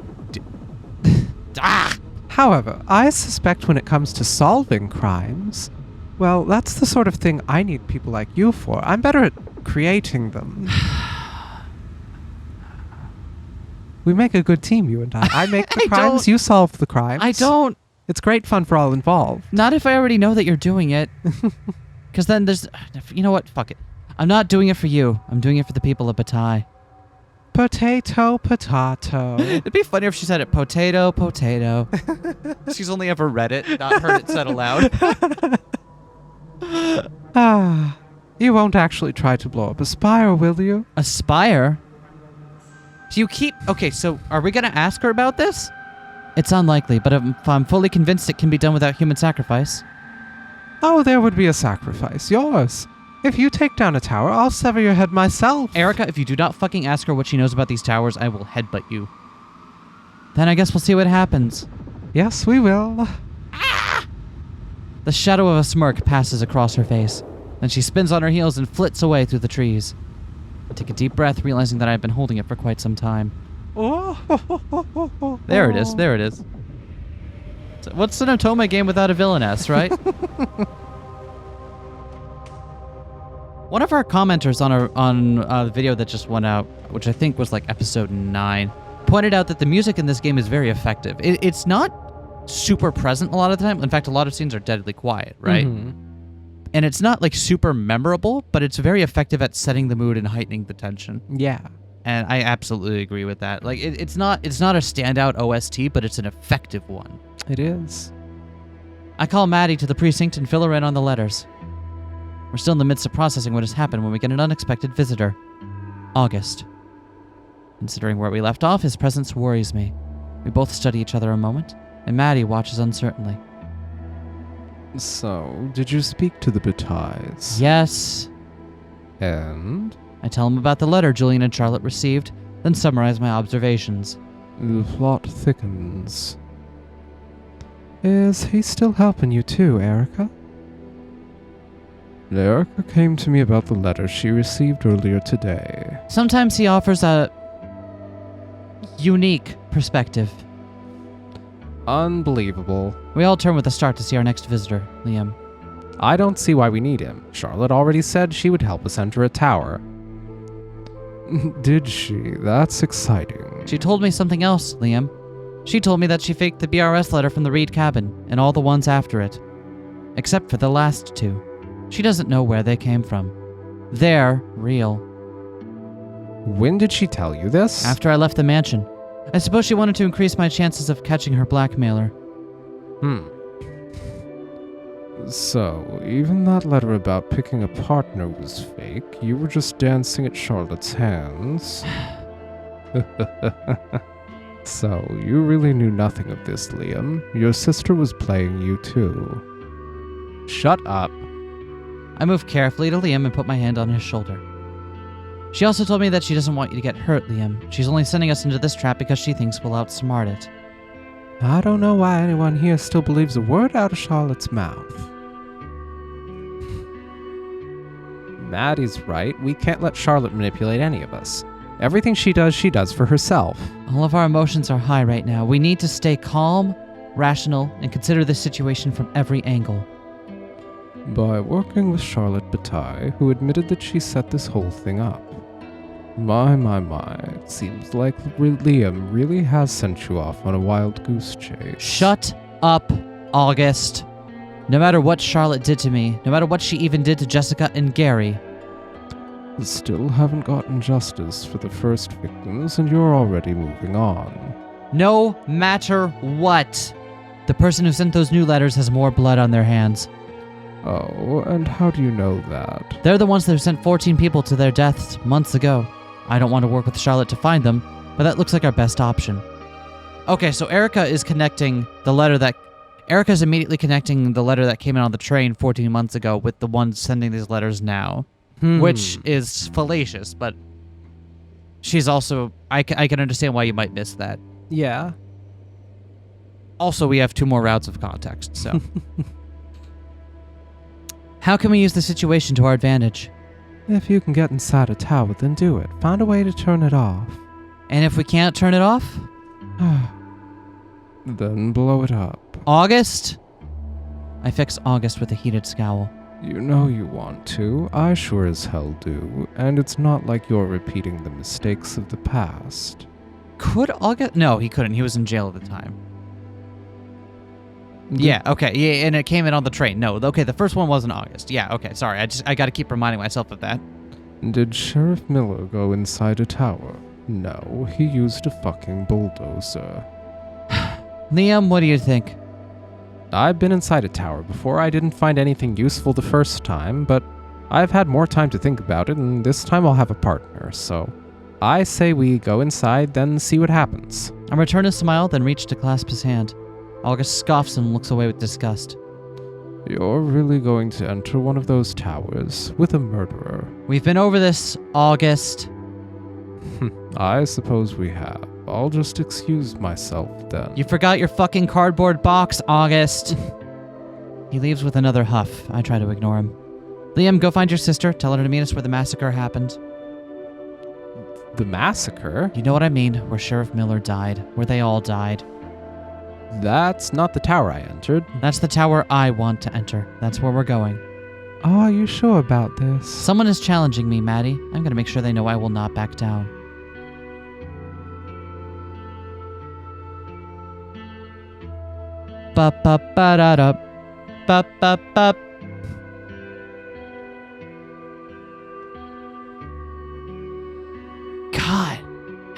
However, I suspect when it comes to solving crimes, well, that's the sort of thing I need people like you for. I'm better at creating them. We make a good team, you and I. I make the crimes, you solve the crimes. I don't. It's great fun for all involved. Not if I already know that you're doing it. Because then there's... You know what? Fuck it. I'm not doing it for you. I'm doing it for the people of Bataille. Potato, potato. It'd be funny if she said it, potato, potato. She's only ever read it, not heard it said aloud. You won't actually try to blow up a spire, will you? A spire? Do you keep... Okay, so are we going to ask her about this? It's unlikely, but if I'm fully convinced it can be done without human sacrifice. Oh, there would be a sacrifice. Yours. If you take down a tower, I'll sever your head myself. Erica, if you do not fucking ask her what she knows about these towers, I will headbutt you. Then I guess we'll see what happens. Yes, we will. The shadow of a smirk passes across her face. Then she spins on her heels and flits away through the trees. I take a deep breath, realizing that I've been holding it for quite some time. There it is. There it is. So what's an Otome game without a villainess, right? One of our commenters on a video that just went out, which I think was like episode 9, pointed out that the music in this game is very effective. It's not super present a lot of the time. In fact, a lot of scenes are deadly quiet, right? Mm-hmm. and it's not like super memorable, but it's very effective at setting the mood and heightening the tension. Yeah. And I absolutely agree with that. Like it's not a standout OST, but it's an effective one. It is. I call Maddie to the precinct and fill her in on the letters. We're still in the midst of processing what has happened when we get an unexpected visitor. August. Considering where we left off, his presence worries me. We both study each other a moment, and Maddie watches uncertainly. So, did you speak to the Batailles? Yes. And? I tell him about the letter Julian and Charlotte received, then summarize my observations. The plot thickens. Is he still helping you too, Erica? Erica came to me about the letter she received earlier today. Sometimes he offers a unique perspective. Unbelievable. We all turn with a start to see our next visitor, Liam. I don't see why we need him. Charlotte already said she would help us enter a tower. Did she? That's exciting. She told me something else, Liam. She told me that she faked the BRS letter from the Reed cabin and all the ones after it. Except for the last two. She doesn't know where they came from. They're real. When did she tell you this? After I left the mansion. I suppose she wanted to increase my chances of catching her blackmailer. So, even that letter about picking a partner was fake. You were just dancing at Charlotte's hands. So, you really knew nothing of this, Liam. Your sister was playing you too. Shut up. I moved carefully to Liam and put my hand on his shoulder. She also told me that she doesn't want you to get hurt, Liam. She's only sending us into this trap because she thinks we'll outsmart it. I don't know why anyone here still believes a word out of Charlotte's mouth. Maddie's right. We can't let Charlotte manipulate any of us. Everything she does for herself. All of our emotions are high right now. We need to stay calm, rational, and consider this situation from every angle. By working with Charlotte Bataille, who admitted that she set this whole thing up. My, it seems like Liam really has sent you off on a wild goose chase. Shut up, August. No matter what Charlotte did to me, no matter what she even did to Jessica and Gary. Still haven't gotten justice for the first victims, and you're already moving on. No matter what. The person who sent those new letters has more blood on their hands. Oh, and how do you know that? They're the ones that sent 14 people to their deaths months ago. I don't want to work with Charlotte to find them, but that looks like our best option. Okay, so Erica's immediately connecting the letter that came in on the train 14 months ago with the ones sending these letters now, which is fallacious, but she's also... I can understand why you might miss that. Yeah. Also, we have 2 more routes of context, so... How can we use the situation to our advantage? If you can get inside a tower, then do it. Find a way to turn it off. And if we can't turn it off? Then blow it up. August? I fix August with a heated scowl. You know you want to. I sure as hell do. And it's not like you're repeating the mistakes of the past. Could August... No, he couldn't. He was in jail at the time. Yeah, okay. Yeah, and it came in on the train. No, okay, the first one wasn't August. Yeah, okay, sorry. I got to keep reminding myself of that. Did Sheriff Miller go inside a tower? No, he used a fucking bulldozer. Liam, what do you think? I've been inside a tower before. I didn't find anything useful the first time, but I've had more time to think about it, and this time I'll have a partner, so I say we go inside, then see what happens. I return his smile, then reach to clasp his hand. August scoffs and looks away with disgust. You're really going to enter one of those towers with a murderer? We've been over this, August. I suppose we have. I'll just excuse myself then. You forgot your fucking cardboard box, August. He leaves with another huff. I try to ignore him. Liam, go find your sister. Tell her to meet us where the massacre happened. The massacre? You know what I mean, where Sheriff Miller died, where they all died. That's not the tower I entered. That's the tower I want to enter. That's where we're going. Are you sure about this? Someone is challenging me, Maddie. I'm going to make sure they know I will not back down. Ba ba ba da da. Ba ba ba.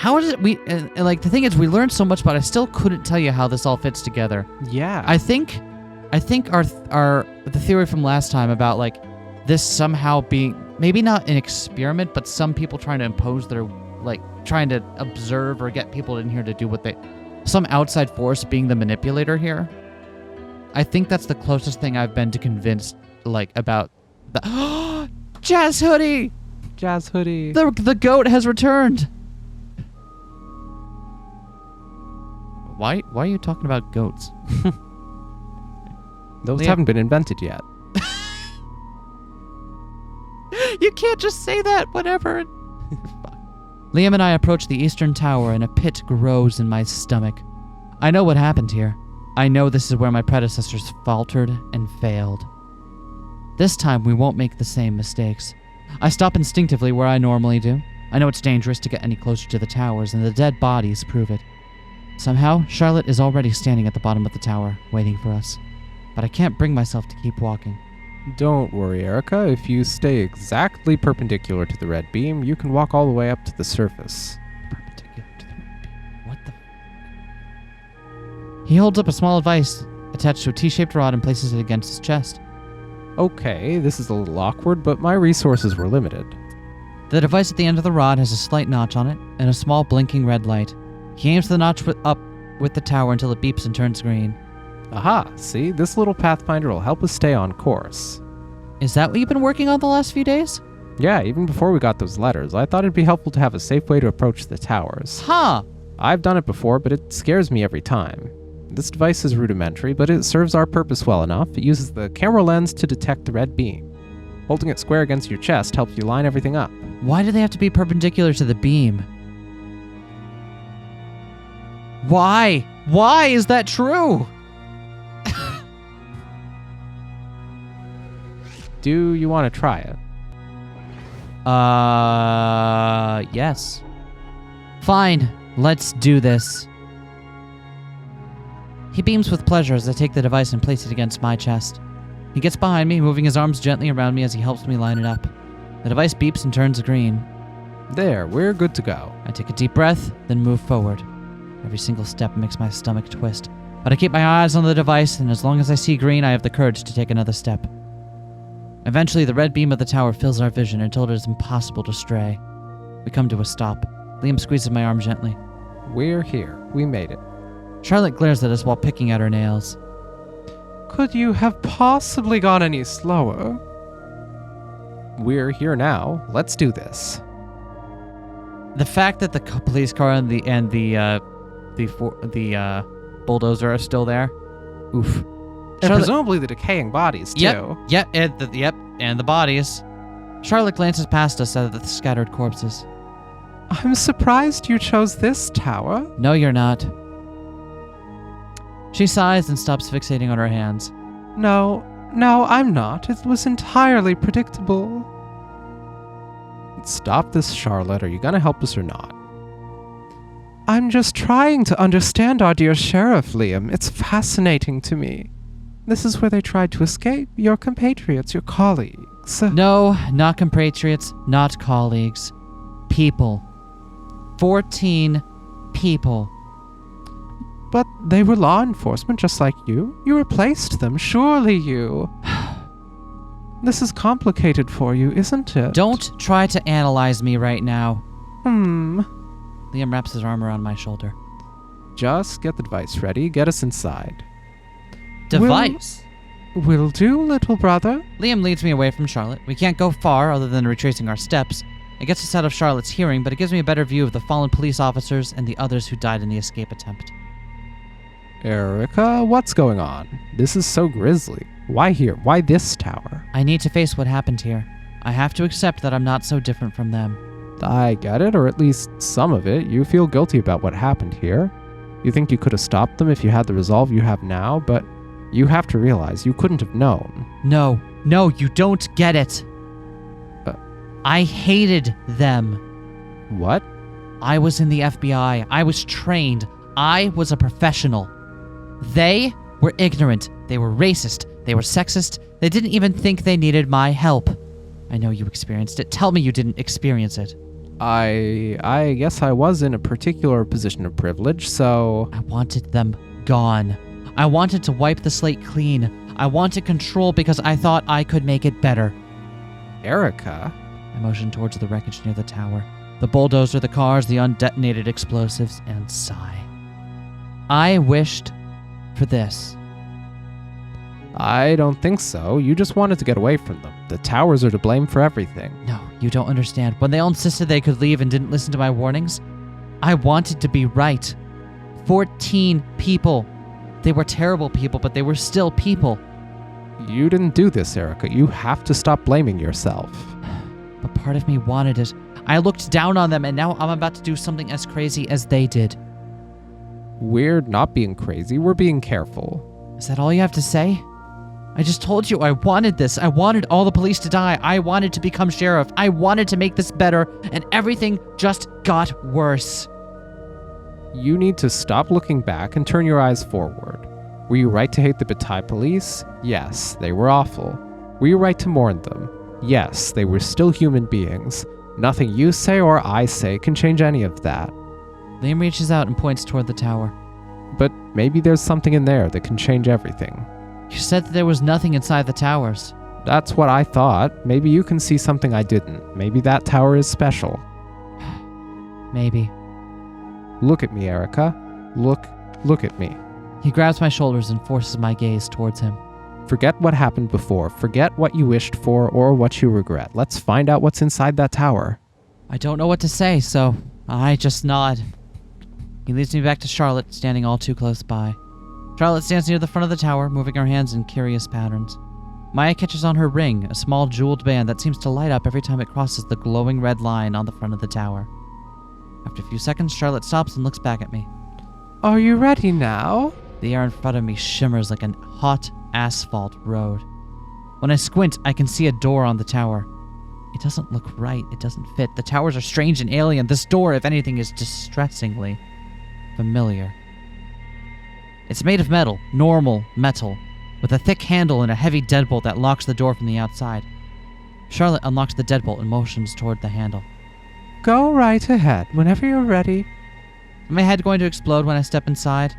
How is it like, the thing is, we learned so much, but I still couldn't tell you how this all fits together. Yeah. I think the theory from last time about like this somehow being maybe not an experiment, but some people trying to impose their, like, trying to observe or get people in here to do what some outside force being the manipulator here. I think that's the closest thing I've been to convinced, like, about the Jazz Hoodie. Jazz Hoodie. The goat has returned. Why are you talking about goats? Those haven't been invented yet. You can't just say that, whatever. Liam and I approach the eastern tower, and a pit grows in my stomach. I know what happened here. I know this is where my predecessors faltered and failed. This time, we won't make the same mistakes. I stop instinctively where I normally do. I know it's dangerous to get any closer to the towers, and the dead bodies prove it. Somehow, Charlotte is already standing at the bottom of the tower, waiting for us. But I can't bring myself to keep walking. Don't worry, Erica. If you stay exactly perpendicular to the red beam, you can walk all the way up to the surface. Perpendicular to the red beam? What the... He holds up a small device attached to a T-shaped rod and places it against his chest. Okay, this is a little awkward, but my resources were limited. The device at the end of the rod has a slight notch on it and a small blinking red light. He aims the notch up with the tower until it beeps and turns green. Aha, see? This little pathfinder will help us stay on course. Is that what you've been working on the last few days? Yeah, even before we got those letters, I thought it'd be helpful to have a safe way to approach the towers. Huh! I've done it before, but it scares me every time. This device is rudimentary, but it serves our purpose well enough. It uses the camera lens to detect the red beam. Holding it square against your chest helps you line everything up. Why do they have to be perpendicular to the beam? Why? Why is that true? Do you want to try it? Yes. Fine, let's do this. He beams with pleasure as I take the device and place it against my chest. He gets behind me, moving his arms gently around me as he helps me line it up. The device beeps and turns green. There, we're good to go. I take a deep breath, then move forward. Every single step makes my stomach twist. But I keep my eyes on the device, and as long as I see green, I have the courage to take another step. Eventually, the red beam of the tower fills our vision until it is impossible to stray. We come to a stop. Liam squeezes my arm gently. We're here. We made it. Charlotte glares at us while picking at her nails. Could you have possibly gone any slower? We're here now. Let's do this. The fact that the police car and the bulldozer are still there. Oof. And presumably the decaying bodies, too. Yep, and the bodies. Charlotte glances past us at the scattered corpses. I'm surprised you chose this tower. No, you're not. She sighs and stops fixating on her hands. No, I'm not. It was entirely predictable. Stop this, Charlotte. Are you going to help us or not? I'm just trying to understand our dear sheriff, Liam. It's fascinating to me. This is where they tried to escape. Your compatriots, your colleagues. No, not compatriots, not colleagues. People. 14 people. But they were law enforcement just like you. You replaced them, surely you. This is complicated for you, isn't it? Don't try to analyze me right now. Liam wraps his arm around my shoulder. Just get the device ready. Get us inside. Device? Will do, little brother. Liam leads me away from Charlotte. We can't go far other than retracing our steps. It gets us out of Charlotte's hearing, but it gives me a better view of the fallen police officers and the others who died in the escape attempt. Erica, what's going on? This is so grisly. Why here? Why this tower? I need to face what happened here. I have to accept that I'm not so different from them. I get it, or at least some of it. You feel guilty about what happened here. You think you could have stopped them if you had the resolve you have now, but you have to realize you couldn't have known. No, you don't get it. I hated them. What? I was in the FBI. I was trained. I was a professional. They were ignorant. They were racist. They were sexist. They didn't even think they needed my help. I know you experienced it. Tell me you didn't experience it. I guess I was in a particular position of privilege, so... I wanted them gone. I wanted to wipe the slate clean. I wanted control because I thought I could make it better. Erica? I motioned towards the wreckage near the tower. The bulldozer, the cars, the undetonated explosives, and sigh. I wished for this. I don't think so. You just wanted to get away from them. The towers are to blame for everything. No, you don't understand. When they all insisted they could leave and didn't listen to my warnings, I wanted to be right. 14 people. They were terrible people, but they were still people. You didn't do this, Erica. You have to stop blaming yourself. But part of me wanted it. I looked down on them, and now I'm about to do something as crazy as they did. We're not being crazy. We're being careful. Is that all you have to say? I just told you I wanted this. I wanted all the police to die. I wanted to become sheriff. I wanted to make this better, and everything just got worse. You need to stop looking back and turn your eyes forward. Were you right to hate the Bataille police? Yes, they were awful. Were you right to mourn them? Yes, they were still human beings. Nothing you say or I say can change any of that. Liam reaches out and points toward the tower. But maybe there's something in there that can change everything. You said that there was nothing inside the towers. That's what I thought. Maybe you can see something I didn't. Maybe that tower is special. Maybe. Look at me, Erica. Look at me. He grabs my shoulders and forces my gaze towards him. Forget what happened before. Forget what you wished for or what you regret. Let's find out what's inside that tower. I don't know what to say, so I just nod. He leads me back to Charlotte, standing all too close by. Charlotte stands near the front of the tower, moving her hands in curious patterns. Maya catches on her ring, a small jeweled band that seems to light up every time it crosses the glowing red line on the front of the tower. After a few seconds, Charlotte stops and looks back at me. Are you ready now? The air in front of me shimmers like a hot asphalt road. When I squint, I can see a door on the tower. It doesn't look right. It doesn't fit. The towers are strange and alien. This door, if anything, is distressingly familiar. It's made of metal, normal metal, with a thick handle and a heavy deadbolt that locks the door from the outside. Charlotte unlocks the deadbolt and motions toward the handle. Go right ahead, whenever you're ready. Is my head going to explode when I step inside?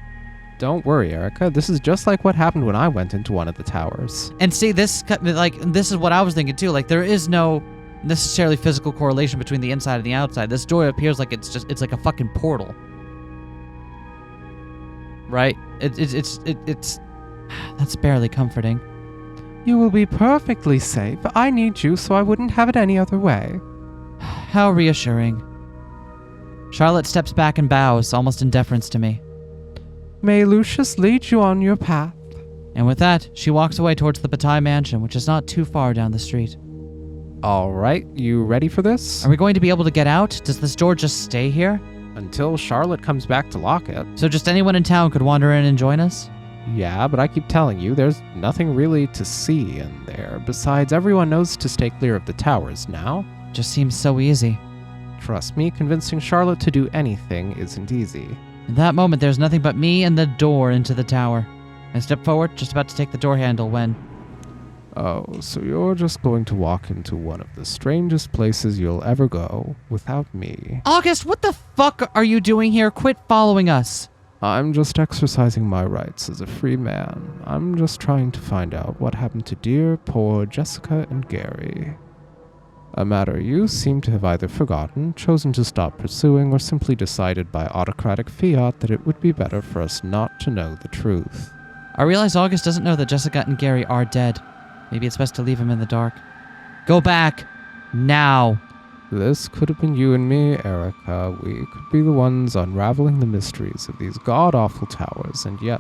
Don't worry, Erica. This is just like what happened when I went into one of the towers. And see, this is what I was thinking too. Like, there is no necessarily physical correlation between the inside and the outside. This door appears like it's like a fucking portal. Right? It's that's barely comforting. You will be perfectly safe. I need you, so I wouldn't have it any other way. How reassuring. Charlotte steps back and bows, almost in deference to me. May Lucius lead you on your path. And with that, she walks away towards the Bataille mansion, which is not too far down the street. All right, you ready for this? Are we going to be able to get out? Does this door just stay here? Until Charlotte comes back to lock it. So just anyone in town could wander in and join us? Yeah, but I keep telling you, there's nothing really to see in there. Besides, everyone knows to stay clear of the towers now. Just seems so easy. Trust me, convincing Charlotte to do anything isn't easy. In that moment, there's nothing but me and the door into the tower. I step forward, just about to take the door handle when... Oh, so you're just going to walk into one of the strangest places you'll ever go without me. August, what the fuck are you doing here? Quit following us. I'm just exercising my rights as a free man. I'm just trying to find out what happened to dear, poor Jessica and Gary. A matter you seem to have either forgotten, chosen to stop pursuing, or simply decided by autocratic fiat that it would be better for us not to know the truth. I realize August doesn't know that Jessica and Gary are dead. Maybe it's best to leave him in the dark. Go back. Now. This could have been you and me, Erica. We could be the ones unraveling the mysteries of these god-awful towers, and yet...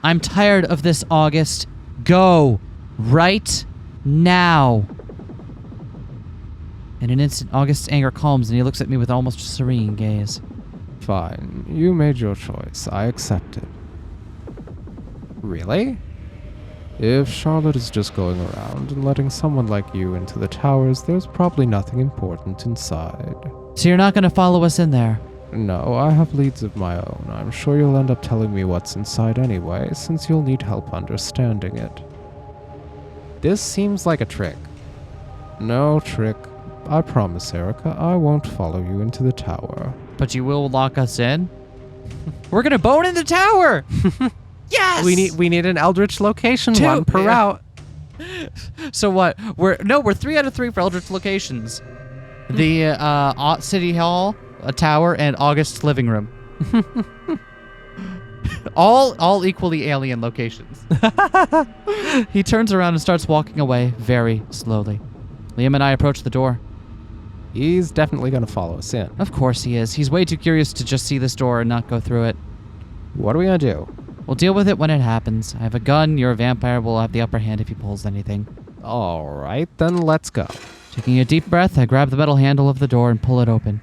I'm tired of this, August. Go. Right now. In an instant, August's anger calms and he looks at me with almost serene gaze. Fine. You made your choice. I accept it. Really? If Charlotte is just going around and letting someone like you into the towers, there's probably nothing important inside. So you're not going to follow us in there? No, I have leads of my own. I'm sure you'll end up telling me what's inside anyway, since you'll need help understanding it. This seems like a trick. No trick, I promise, Erica, I won't follow you into the tower. But you will lock us in? We're gonna bone in the tower! Yes! We need an Eldritch location, 2. one per route. So what? We're 3 out of 3 for Eldritch locations. The City Hall, a tower, and August's living room. all equally alien locations. He turns around and starts walking away very slowly. Liam and I approach the door. He's definitely going to follow us in. Of course he is. He's way too curious to just see this door and not go through it. What are we going to do? We'll deal with it when it happens. I have a gun. You're a vampire. We'll have the upper hand if he pulls anything. All right, then let's go. Taking a deep breath, I grab the metal handle of the door and pull it open.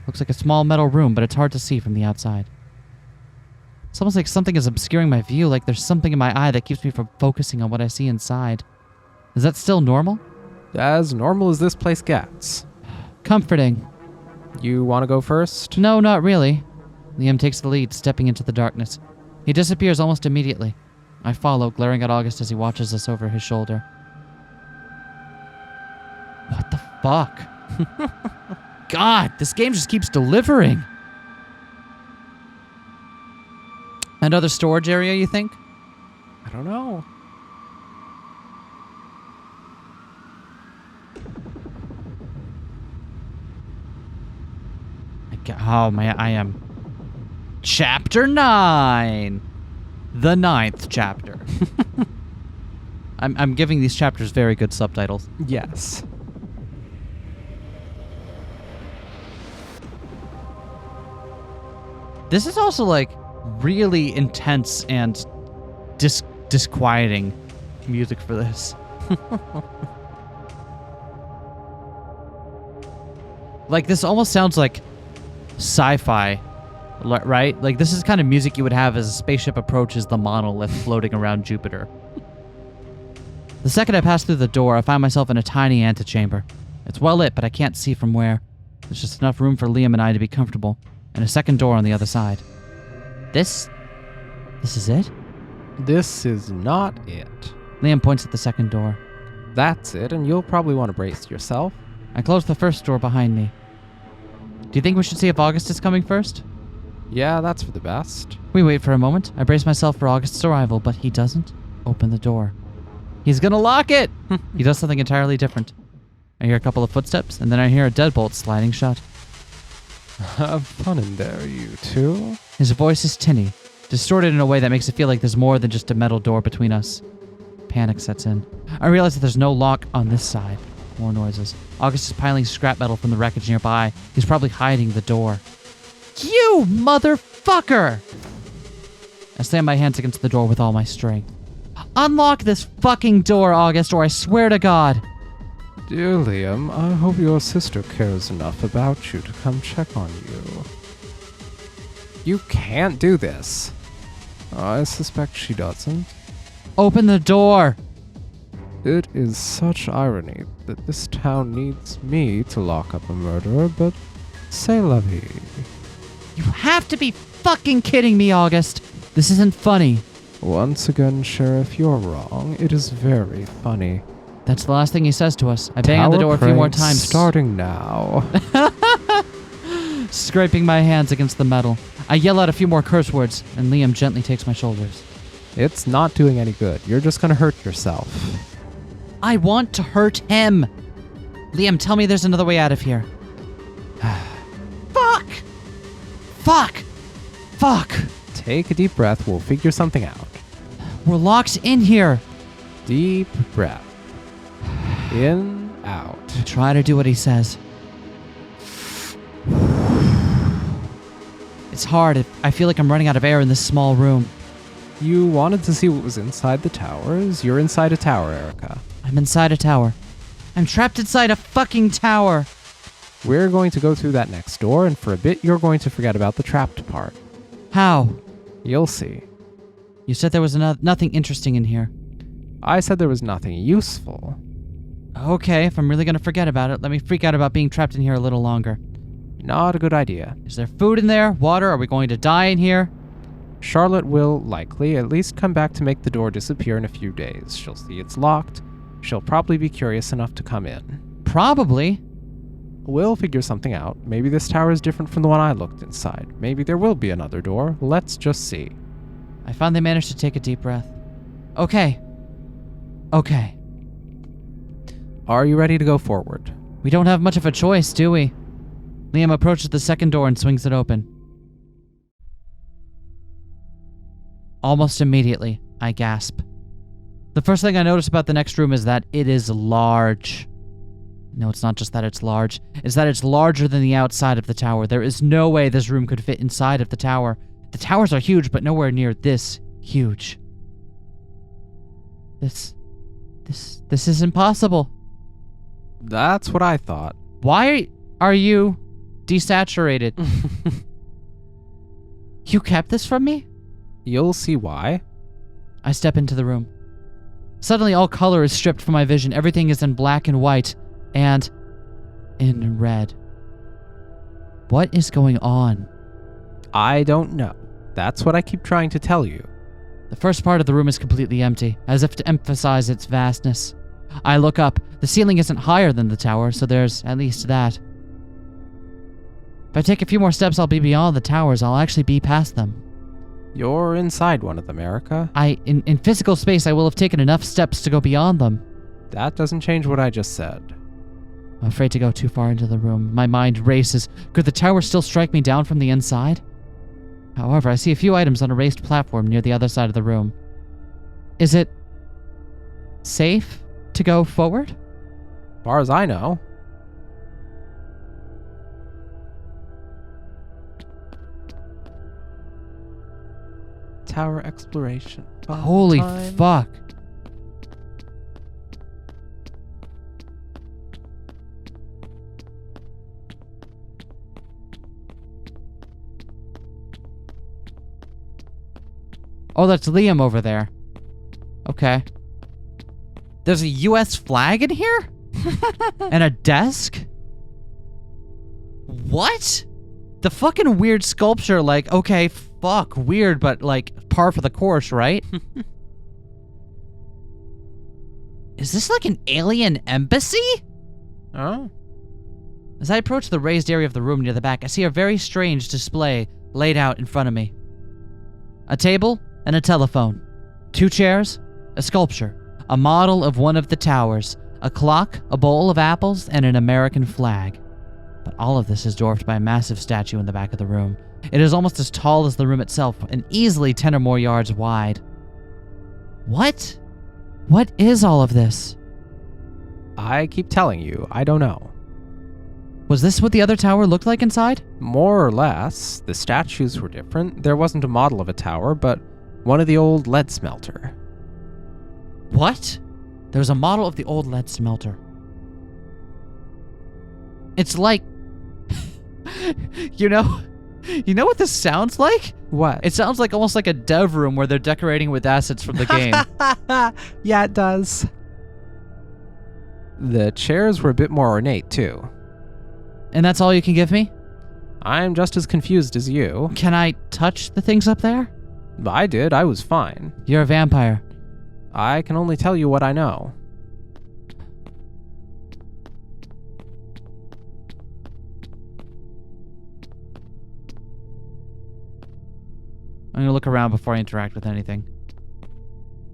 Looks like a small metal room, but it's hard to see from the outside. It's almost like something is obscuring my view, like there's something in my eye that keeps me from focusing on what I see inside. Is that still normal? As normal as this place gets. Comforting. You want to go first? No, not really. Liam takes the lead, stepping into the darkness. He disappears almost immediately. I follow, glaring at August as he watches us over his shoulder. What the fuck? God, this game just keeps delivering. Another storage area, you think? I don't know. Oh man, I am. Chapter 9. The 9th chapter. I'm giving these chapters very good subtitles. Yes. This is also like really intense and disquieting music for this. Like this almost sounds like sci-fi, right? Like this is the kind of music you would have as a spaceship approaches the monolith floating around Jupiter. The second I pass through the door, I find myself in a tiny antechamber. It's well lit, but I can't see from where. There's just enough room for Liam and I to be comfortable, and a second door on the other side. This is it? This is not it. Liam points at the second door. That's it, and you'll probably want to brace yourself. I close the first door behind me. Do you think we should see if August is coming first? Yeah, that's for the best. We wait for a moment. I brace myself for August's arrival, but he doesn't open the door. He's gonna lock it! He does something entirely different. I hear a couple of footsteps, and then I hear a deadbolt sliding shut. Have fun in there, you two. His voice is tinny, distorted in a way that makes it feel like there's more than just a metal door between us. Panic sets in. I realize that there's no lock on this side. More noises. August is piling scrap metal from the wreckage nearby. He's probably hiding the door. You motherfucker! I slam my hands against the door with all my strength. Unlock this fucking door, August, or I swear to God. Dear Liam, I hope your sister cares enough about you to come check on you. You can't do this. I suspect she doesn't. Open the door. It is such irony that this town needs me to lock up a murderer, but c'est la vie. You have to be fucking kidding me, August. This isn't funny. Once again, Sheriff, you're wrong. It is very funny. That's the last thing he says to us. I bang on the door a few more times. Starting now. Scraping my hands against the metal. I yell out a few more curse words, and Liam gently takes my shoulders. It's not doing any good. You're just gonna hurt yourself. I want to hurt him. Liam, tell me there's another way out of here. Fuck! Fuck! Fuck! Take a deep breath. We'll figure something out. We're locked in here. Deep breath. In, out. I try to do what he says. It's hard. I feel like I'm running out of air in this small room. You wanted to see what was inside the towers? You're inside a tower, Erica. I'm inside a tower. I'm trapped inside a fucking tower. We're going to go through that next door, and for a bit you're going to forget about the trapped part. How? You'll see. You said there was nothing interesting in here. I said there was nothing useful. Okay, if I'm really going to forget about it, let me freak out about being trapped in here a little longer. Not a good idea. Is there food in there? Water? Are we going to die in here? Charlotte will likely at least come back to make the door disappear in a few days. She'll see it's locked. She'll probably be curious enough to come in. Probably. We'll figure something out. Maybe this tower is different from the one I looked inside. Maybe there will be another door. Let's just see. I finally managed to take a deep breath. Okay. Okay. Are you ready to go forward? We don't have much of a choice, do we? Liam approaches the second door and swings it open. Almost immediately, I gasp. The first thing I notice about the next room is that it is large. No, it's not just that it's large. It's that it's larger than the outside of the tower. There is no way this room could fit inside of the tower. The towers are huge, but nowhere near this huge. This is impossible. That's what I thought. Why are you desaturated? You kept this from me? You'll see why. I step into the room. Suddenly, all color is stripped from my vision. Everything is in black and white, and in red. What is going on? I don't know. That's what I keep trying to tell you. The first part of the room is completely empty, as if to emphasize its vastness. I look up. The ceiling isn't higher than the tower, so there's at least that. If I take a few more steps, I'll be beyond the towers. I'll actually be past them. You're inside one of them, Erica. In physical space, I will have taken enough steps to go beyond them. That doesn't change what I just said. I'm afraid to go too far into the room. My mind races. Could the tower still strike me down from the inside? However, I see a few items on a raised platform near the other side of the room. Is it safe to go forward? As far as I know. Tower exploration. Holy fuck. Oh, that's Liam over there. Okay. There's a US flag in here? And a desk? What? The fucking weird sculpture, like, okay, fuck, weird, but like par for the course, right? Is this like an alien embassy? Oh? As I approach the raised area of the room near the back, I see a very strange display laid out in front of me. A table and a telephone. 2 chairs, a sculpture, a model of one of the towers, a clock, a bowl of apples, and an American flag. But all of this is dwarfed by a massive statue in the back of the room. It is almost as tall as the room itself, and easily 10 or more yards wide. What? What is all of this? I keep telling you, I don't know. Was this what the other tower looked like inside? More or less. The statues were different. There wasn't a model of a tower, but one of the old lead smelter. What? There was a model of the old lead smelter. It's like... You know what this sounds like? What? It sounds like almost like a dev room where they're decorating with assets from the game. Yeah, it does. The chairs were a bit more ornate, too. And that's all you can give me? I'm just as confused as you. Can I touch the things up there? I did. I was fine. You're a vampire. I can only tell you what I know. I'm gonna look around before I interact with anything.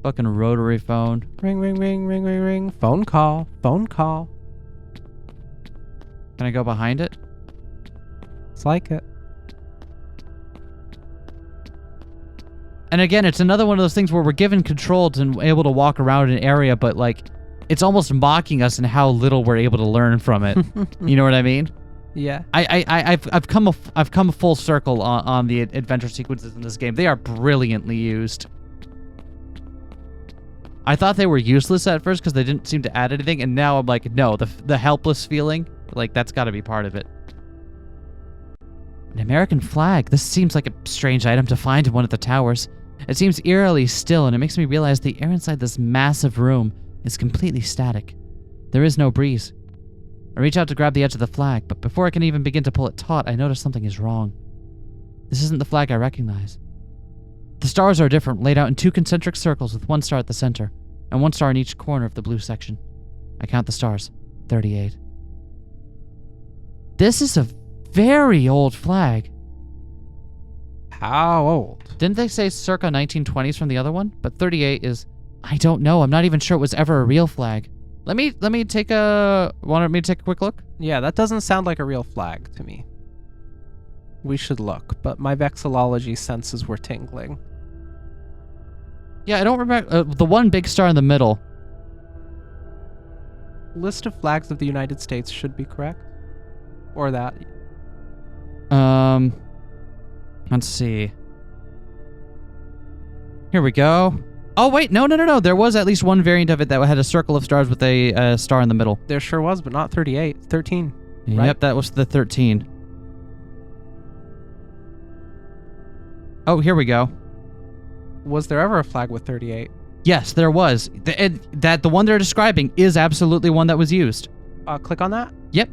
Fucking rotary phone. Ring, ring, ring, ring, ring, ring. Phone call. Phone call. Can I go behind it? It's like it. And again, it's another one of those things where we're given control and able to walk around an area, but like, it's almost mocking us in how little we're able to learn from it. You know what I mean? Yeah. I've come a full circle on the adventure sequences in this game. They are brilliantly used. I thought they were useless at first because they didn't seem to add anything, and now I'm like, no, the helpless feeling, like that's got to be part of it. An American flag. This seems like a strange item to find in one of the towers. It seems eerily still, and it makes me realize the air inside this massive room is completely static. There is no breeze. I reach out to grab the edge of the flag, but before I can even begin to pull it taut, I notice something is wrong. This isn't the flag I recognize. The stars are different, laid out in 2 concentric circles with 1 star at the center, and 1 star in each corner of the blue section. I count the stars. 38. This is a very old flag. How old? Didn't they say circa 1920s from the other one? But 38 is, I don't know. I'm not even sure it was ever a real flag. Want me to take a quick look? Yeah, that doesn't sound like a real flag to me. We should look, but my vexillology senses were tingling. Yeah, I don't remember the one big star in the middle. List of flags of the United States should be correct. Or that. Let's see. Here we go. Oh, wait, no. There was at least one variant of it that had a circle of stars with a star in the middle. There sure was, but not 38. 13. Yep, right? that was the 13. Oh, here we go. Was there ever a flag with 38? Yes, there was. The one they're describing is absolutely one that was used. Click on that? Yep.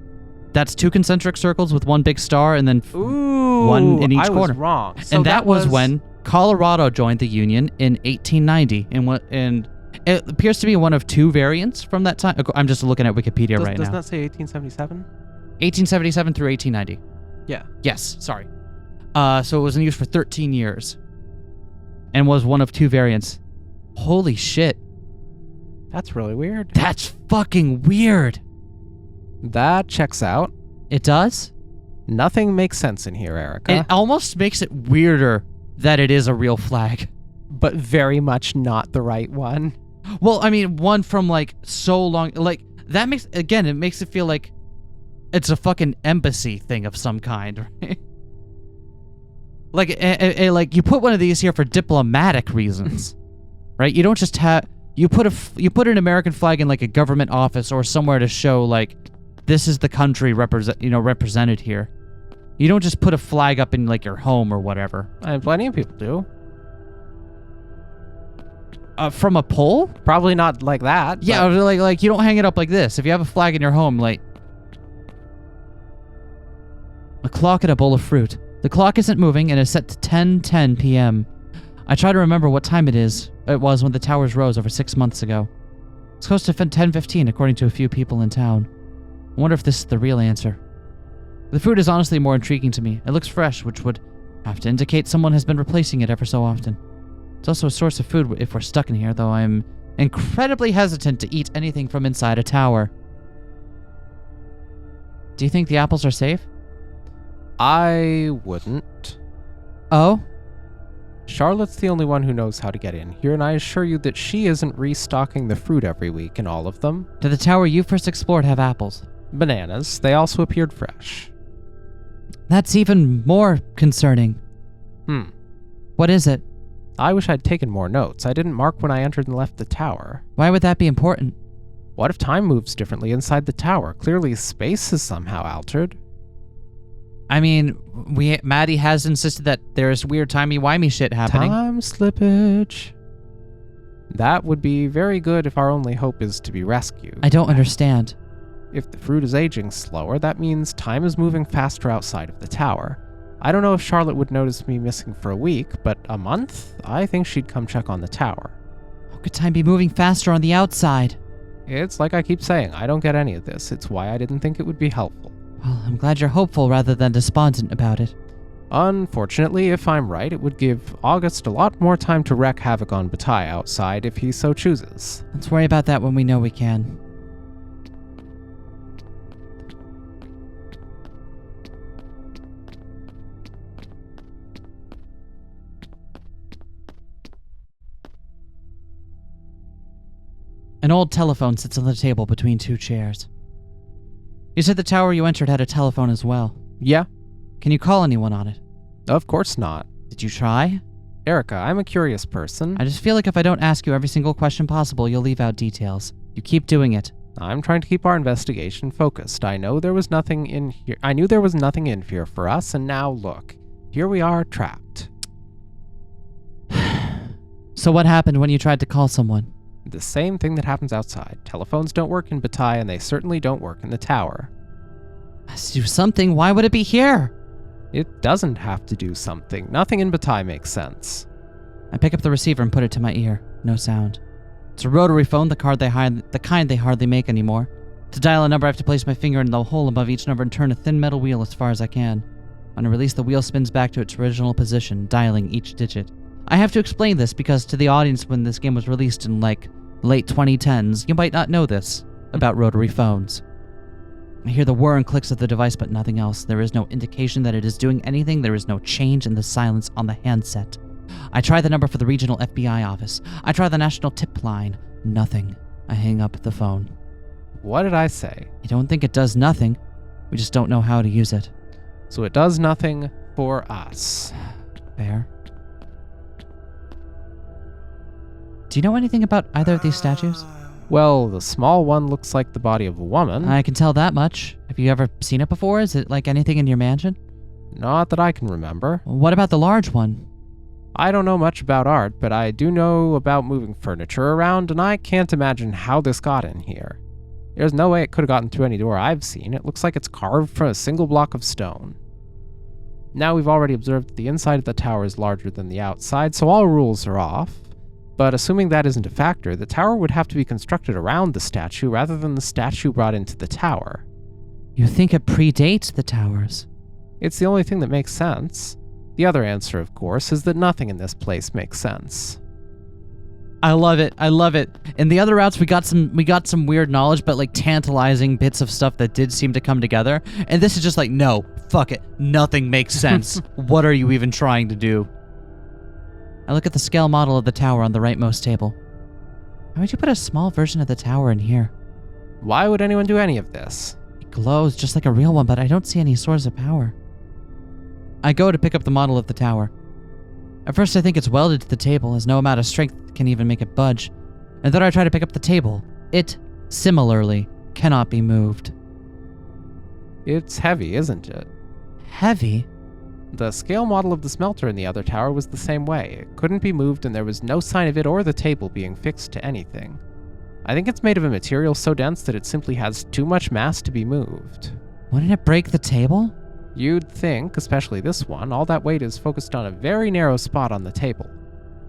That's 2 concentric circles with one big star and then Ooh, one in each I corner. was wrong. So and that was when Colorado joined the Union in 1890. And it appears to be one of 2 variants from that time. I'm just looking at Wikipedia right now. Doesn't that say 1877? 1877 through 1890. Yeah. Yes, sorry. So it was in use for 13 years. And was one of 2 variants. Holy shit. That's really weird. That's fucking weird. That checks out. It does? Nothing makes sense in here, Erica. It almost makes it weirder that it is a real flag. But very much not the right one. Well, I mean, one from like so long, like that makes, again, it makes it feel like it's a fucking embassy thing of some kind, right? Like you put one of these here for diplomatic reasons, right? You don't just have, you put an American flag in like a government office or somewhere to show like, this is the country represented here. You don't just put a flag up in like your home or whatever. And plenty of people do. From a pole? Probably not like that. Yeah, like you don't hang it up like this. If you have a flag in your home, like a clock and a bowl of fruit. The clock isn't moving and is set to 10:10 p.m. I try to remember what time it was when the towers rose over 6 months ago. It's close to 10:15 according to a few people in town. I wonder if this is the real answer. The fruit is honestly more intriguing to me. It looks fresh, which would have to indicate someone has been replacing it ever so often. It's also a source of food if we're stuck in here, though I'm incredibly hesitant to eat anything from inside a tower. Do you think the apples are safe? I wouldn't. Oh? Charlotte's the only one who knows how to get in here, and I assure you that she isn't restocking the fruit every week in all of them. Did the tower you first explored have apples? Bananas. They also appeared fresh. That's even more concerning. What is it? I wish I'd taken more notes. I didn't mark when I entered and left the tower. Why would that be important? What if time moves differently inside the tower? Clearly space is somehow altered. I mean, Maddie has insisted that there's weird timey-wimey shit happening. Time slippage. That would be very good if our only hope is to be rescued. I don't understand. If the fruit is aging slower, that means time is moving faster outside of the tower. I don't know if Charlotte would notice me missing for a week, but a month? I think she'd come check on the tower. How could time be moving faster on the outside? It's like I keep saying, I don't get any of this. It's why I didn't think it would be helpful. Well, I'm glad you're hopeful rather than despondent about it. Unfortunately, if I'm right, it would give August a lot more time to wreak havoc on Bataille outside if he so chooses. Let's worry about that when we know we can. An old telephone sits on the table between 2 chairs. You said the tower you entered had a telephone as well. Yeah, Can you call anyone on it? of course not. Did you try? Erica, I'm a curious person. I just feel like if I don't ask you every single question possible, you'll leave out details. You keep doing it. I'm trying to keep our investigation focused. I knew there was nothing in here for us, and now look. Here we are, trapped. So what happened when you tried to call someone? The same thing that happens outside. Telephones don't work in Bataille, and they certainly don't work in the tower. Has to do something. Why would it be here? It doesn't have to do something. Nothing in Bataille makes sense. I pick up the receiver and put it to my ear. No sound. It's a rotary phone, the kind they hardly make anymore. To dial a number, I have to place my finger in the hole above each number and turn a thin metal wheel as far as I can. When I release, the wheel spins back to its original position, dialing each digit. I have to explain this because to the audience when this game was released in, like, late 2010s, you might not know this about rotary phones. I hear the whir and clicks of the device, but nothing else. There is no indication that it is doing anything. There is no change in the silence on the handset. I try the number for the regional FBI office. I try the national tip line. Nothing. I hang up the phone. What did I say? I don't think it does nothing. We just don't know how to use it. So it does nothing for us. Fair. Do you know anything about either of these statues? Well, the small one looks like the body of a woman. I can tell that much. Have you ever seen it before? Is it like anything in your mansion? Not that I can remember. What about the large one? I don't know much about art, but I do know about moving furniture around, and I can't imagine how this got in here. There's no way it could have gotten through any door I've seen. It looks like it's carved from a single block of stone. Now we've already observed that the inside of the tower is larger than the outside, so all rules are off. But assuming that isn't a factor, the tower would have to be constructed around the statue rather than the statue brought into the tower. You think it predates the towers? It's the only thing that makes sense. The other answer, of course, is that nothing in this place makes sense. I love it. I love it. In the other routes, we got some weird knowledge, but like tantalizing bits of stuff that did seem to come together. And this is just like, no, fuck it. Nothing makes sense. What are you even trying to do? I look at the scale model of the tower on the rightmost table. Why would you put a small version of the tower in here? Why would anyone do any of this? It glows just like a real one, but I don't see any source of power. I go to pick up the model of the tower. At first I think it's welded to the table, as no amount of strength can even make it budge. And then I try to pick up the table. It, similarly, cannot be moved. It's heavy, isn't it? Heavy? The scale model of the smelter in the other tower was the same way. It couldn't be moved, and there was no sign of it or the table being fixed to anything. I think it's made of a material so dense that it simply has too much mass to be moved. Wouldn't it break the table? You'd think, especially this one, all that weight is focused on a very narrow spot on the table.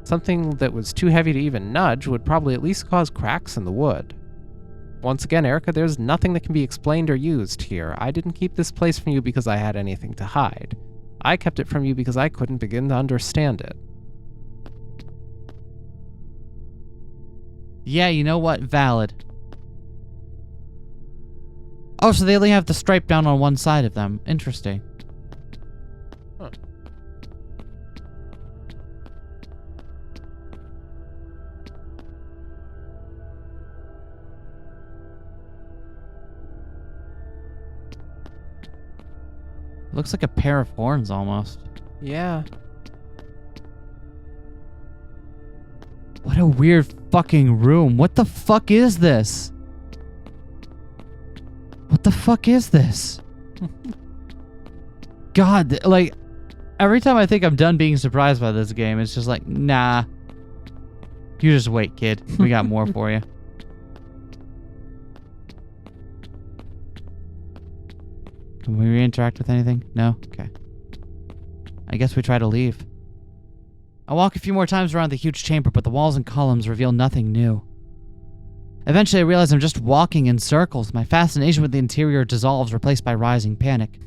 Something that was too heavy to even nudge would probably at least cause cracks in the wood. Once again, Erica, there's nothing that can be explained or used here. I didn't keep this place from you because I had anything to hide. I kept it from you because I couldn't begin to understand it. Yeah, you know what? Valid. Oh, so they only have the stripe down on one side of them. Interesting. Huh. Looks like a pair of horns almost. Yeah. What a weird fucking room. What the fuck is this? What the fuck is this? God, like, every time I think I'm done being surprised by this game, it's just like, nah. You just wait, kid. We got more for you. Can we interact with anything? No? Okay. I guess we try to leave. I walk a few more times around the huge chamber, but the walls and columns reveal nothing new. Eventually, I realize I'm just walking in circles. My fascination with the interior dissolves, replaced by rising panic.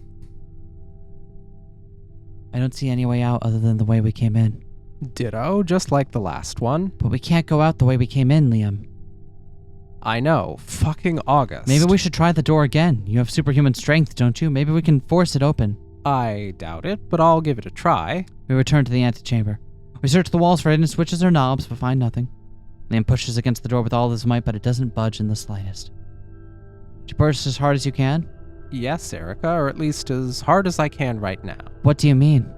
I don't see any way out other than the way we came in. Ditto, just like the last one. But we can't go out the way we came in, Liam. I know. Fucking August. Maybe we should try the door again. You have superhuman strength, don't you? Maybe we can force it open. I doubt it, but I'll give it a try. We return to the antechamber. We search the walls for hidden switches or knobs, but find nothing. Liam pushes against the door with all his might, but it doesn't budge in the slightest. Did you push as hard as you can? Yes, Erica, or at least as hard as I can right now. What do you mean?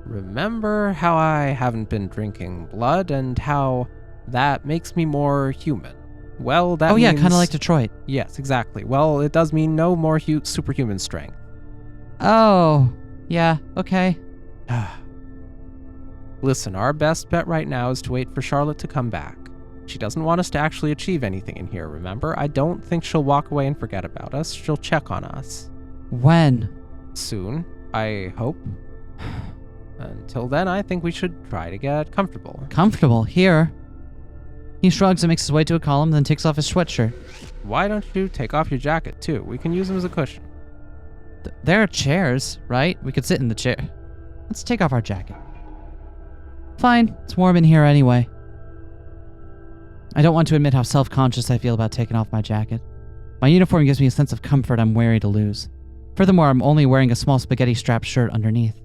Remember how I haven't been drinking blood and how that makes me more human? Well, that Oh yeah, means... kind of like Detroit. Yes, exactly. Well, it does mean no more superhuman strength. Oh, yeah, okay. Listen, our best bet right now is to wait for Charlotte to come back. She doesn't want us to actually achieve anything in here, remember? I don't think she'll walk away and forget about us. She'll check on us. When? Soon, I hope. Until then, I think we should try to get comfortable. Comfortable? Here? He shrugs and makes his way to a column, then takes off his sweatshirt. Why don't you take off your jacket, too? We can use them as a cushion. There are chairs, right? We could sit in the chair. Let's take off our jacket. Fine, it's warm in here anyway. I don't want to admit how self-conscious I feel about taking off my jacket. My uniform gives me a sense of comfort I'm wary to lose. Furthermore, I'm only wearing a small spaghetti-strapped shirt underneath.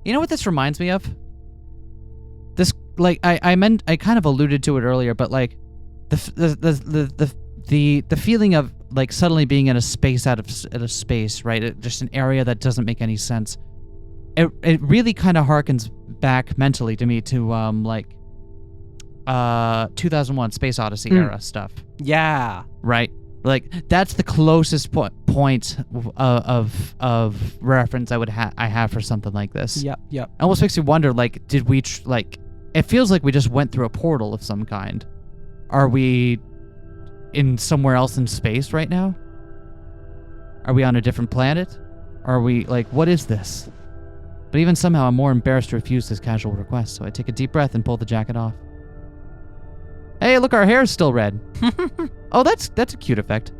You know what this reminds me of? This, like, I kind of alluded to it earlier, but like, the feeling of like suddenly being in a space out of space, right? Just an area that doesn't make any sense. It really kind of harkens back mentally to me to 2001 Space Odyssey era stuff. Yeah. Right? Like that's the closest point of reference I have for something like this. Yep. It almost makes you wonder, like, did we it feels like we just went through a portal of some kind. Are we in somewhere else in space right now? Are we on a different planet? Are we, like, what is this? But even somehow I'm more embarrassed to refuse this casual request, so I take a deep breath and pull the jacket off. Hey, look, our hair's still red. Oh, that's a cute effect.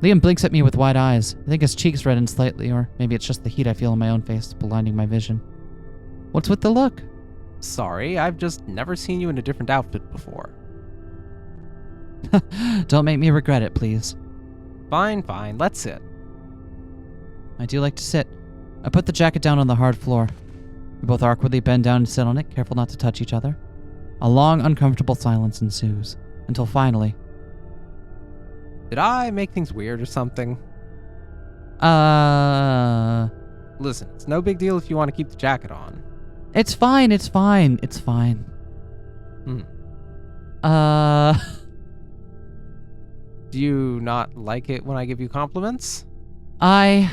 Liam blinks at me with wide eyes. I think his cheeks redden slightly, or maybe it's just the heat I feel in my own face blinding my vision. What's with the look? Sorry, I've just never seen you in a different outfit before. Don't make me regret it, please. Fine, let's sit. I do like to sit. I put the jacket down on the hard floor. We both awkwardly bend down and sit on it, careful not to touch each other. A long, uncomfortable silence ensues, until finally... Did I make things weird or something? Listen, it's no big deal if you want to keep the jacket on. It's fine. Do you not like it when I give you compliments? I'll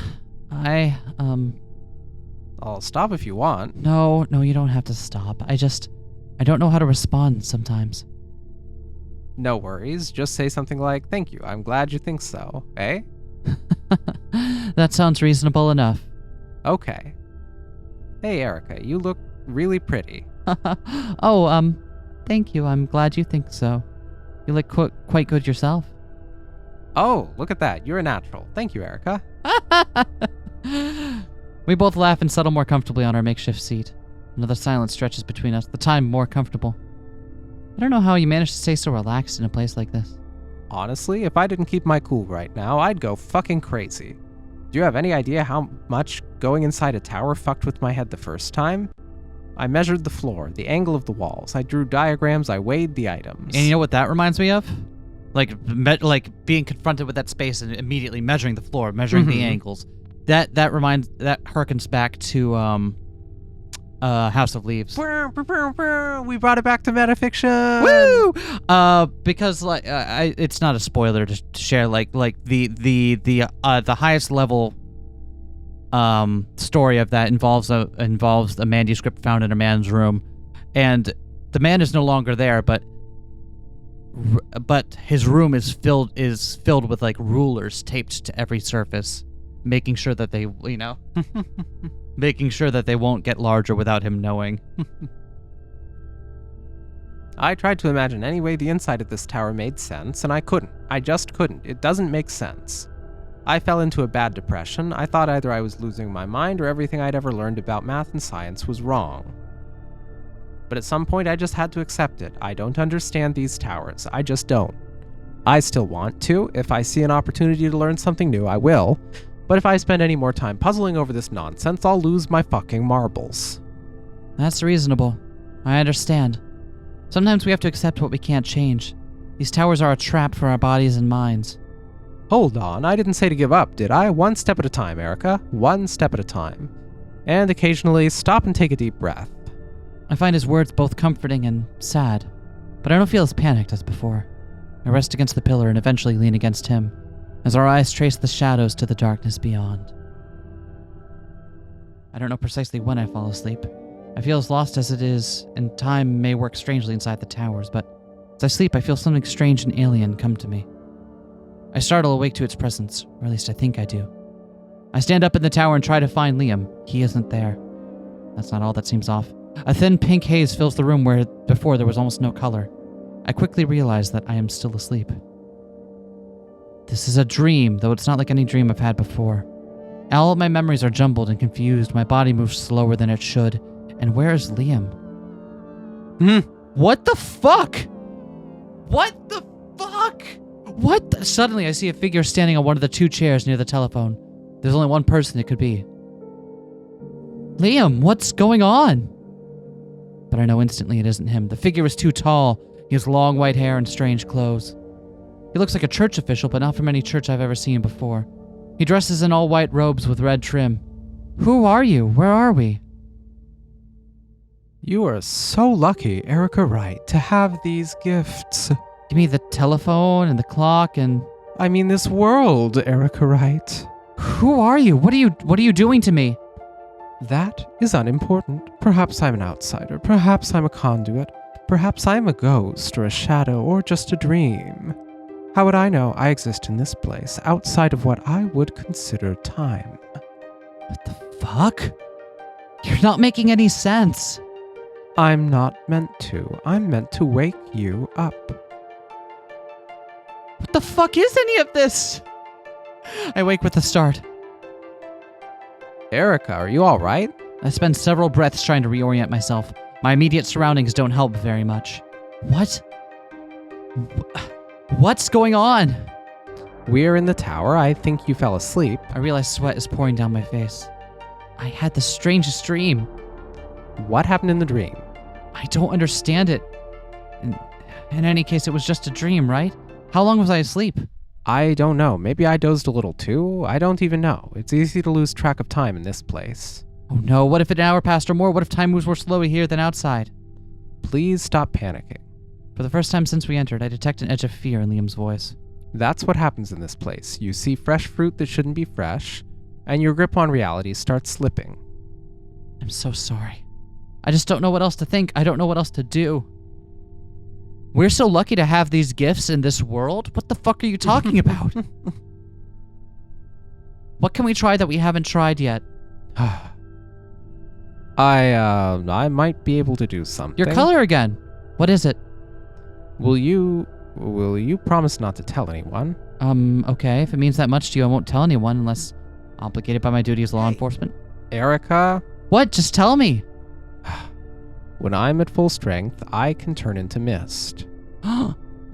stop if you want. No, you don't have to stop. I don't know how to respond sometimes. No worries. Just say something like, thank you, I'm glad you think so, eh? That sounds reasonable enough. Okay. Hey, Erica, you look really pretty. Oh, thank you. I'm glad you think so. You look quite good yourself. Oh, look at that. You're a natural. Thank you, Erica. We both laugh and settle more comfortably on our makeshift seat. Another silence stretches between us, the time more comfortable. I don't know how you manage to stay so relaxed in a place like this. Honestly, if I didn't keep my cool right now, I'd go fucking crazy. Do you have any idea how much going inside a tower fucked with my head the first time? I measured the floor, the angle of the walls, I drew diagrams, I weighed the items. And you know what that reminds me of? Like being confronted with that space and immediately measuring the floor, measuring the angles. That harkens back to House of Leaves. We brought it back to metafiction. Woo! Because it's not a spoiler to share. Like the highest level story of that involves a manuscript found in a man's room, and the man is no longer there, but his room is filled with like rulers taped to every surface, making sure that they making sure that they won't get larger without him knowing. I tried to imagine any way the inside of this tower made sense, and I couldn't. I just couldn't. It doesn't make sense. I fell into a bad depression. I thought either I was losing my mind or everything I'd ever learned about math and science was wrong. But at some point I just had to accept it. I don't understand these towers. I just don't. I still want to. If I see an opportunity to learn something new, I will. But if I spend any more time puzzling over this nonsense, I'll lose my fucking marbles. That's reasonable. I understand. Sometimes we have to accept what we can't change. These towers are a trap for our bodies and minds. Hold on, I didn't say to give up, did I? One step at a time, Erica. One step at a time. And occasionally, stop and take a deep breath. I find his words both comforting and sad, but I don't feel as panicked as before. I rest against the pillar and eventually lean against him, as our eyes trace the shadows to the darkness beyond. I don't know precisely when I fall asleep. I feel as lost as it is, and time may work strangely inside the towers, but as I sleep, I feel something strange and alien come to me. I startle awake to its presence, or at least I think I do. I stand up in the tower and try to find Liam. He isn't there. That's not all that seems off. A thin pink haze fills the room where before there was almost no color. I quickly realize that I am still asleep. This is a dream, though it's not like any dream I've had before. All of my memories are jumbled and confused. My body moves slower than it should. And where is Liam? What the fuck? What the fuck? Suddenly I see a figure standing on one of the 2 chairs near the telephone. There's only one person it could be. Liam, what's going on? But I know instantly it isn't him. The figure is too tall. He has long white hair and strange clothes. He looks like a church official, but not from any church I've ever seen before. He dresses in all white robes with red trim. Who are you? Where are we? You are so lucky, Erica Wright, to have these gifts. You mean the telephone and the clock and... I mean this world, Erica Wright. Who are you? What are you doing to me? That is unimportant. Perhaps I'm an outsider. Perhaps I'm a conduit. Perhaps I'm a ghost or a shadow or just a dream. How would I know I exist in this place outside of what I would consider time? What the fuck? You're not making any sense. I'm not meant to. I'm meant to wake you up. What the fuck is any of this? I wake with a start. Erica, are you all right? I spend several breaths trying to reorient myself. My immediate surroundings don't help very much. What? What's going on? We're in the tower. I think you fell asleep. I realize sweat is pouring down my face. I had the strangest dream. What happened in the dream? I don't understand it. In any case, it was just a dream, right? How long was I asleep? I don't know. Maybe I dozed a little too. I don't even know. It's easy to lose track of time in this place. Oh no, what if an hour passed or more? What if time moves more slowly here than outside? Please stop panicking. For the first time since we entered, I detect an edge of fear in Liam's voice. That's what happens in this place. You see fresh fruit that shouldn't be fresh, and your grip on reality starts slipping. I'm so sorry. I just don't know what else to think. I don't know what else to do. We're so lucky to have these gifts in this world. What the fuck are you talking about? What can we try that we haven't tried yet? I might be able to do something. Your color again. What is it? Will you promise not to tell anyone? Okay. If it means that much to you, I won't tell anyone unless obligated by my duty as law enforcement. Erica? What? Just tell me. When I'm at full strength, I can turn into mist.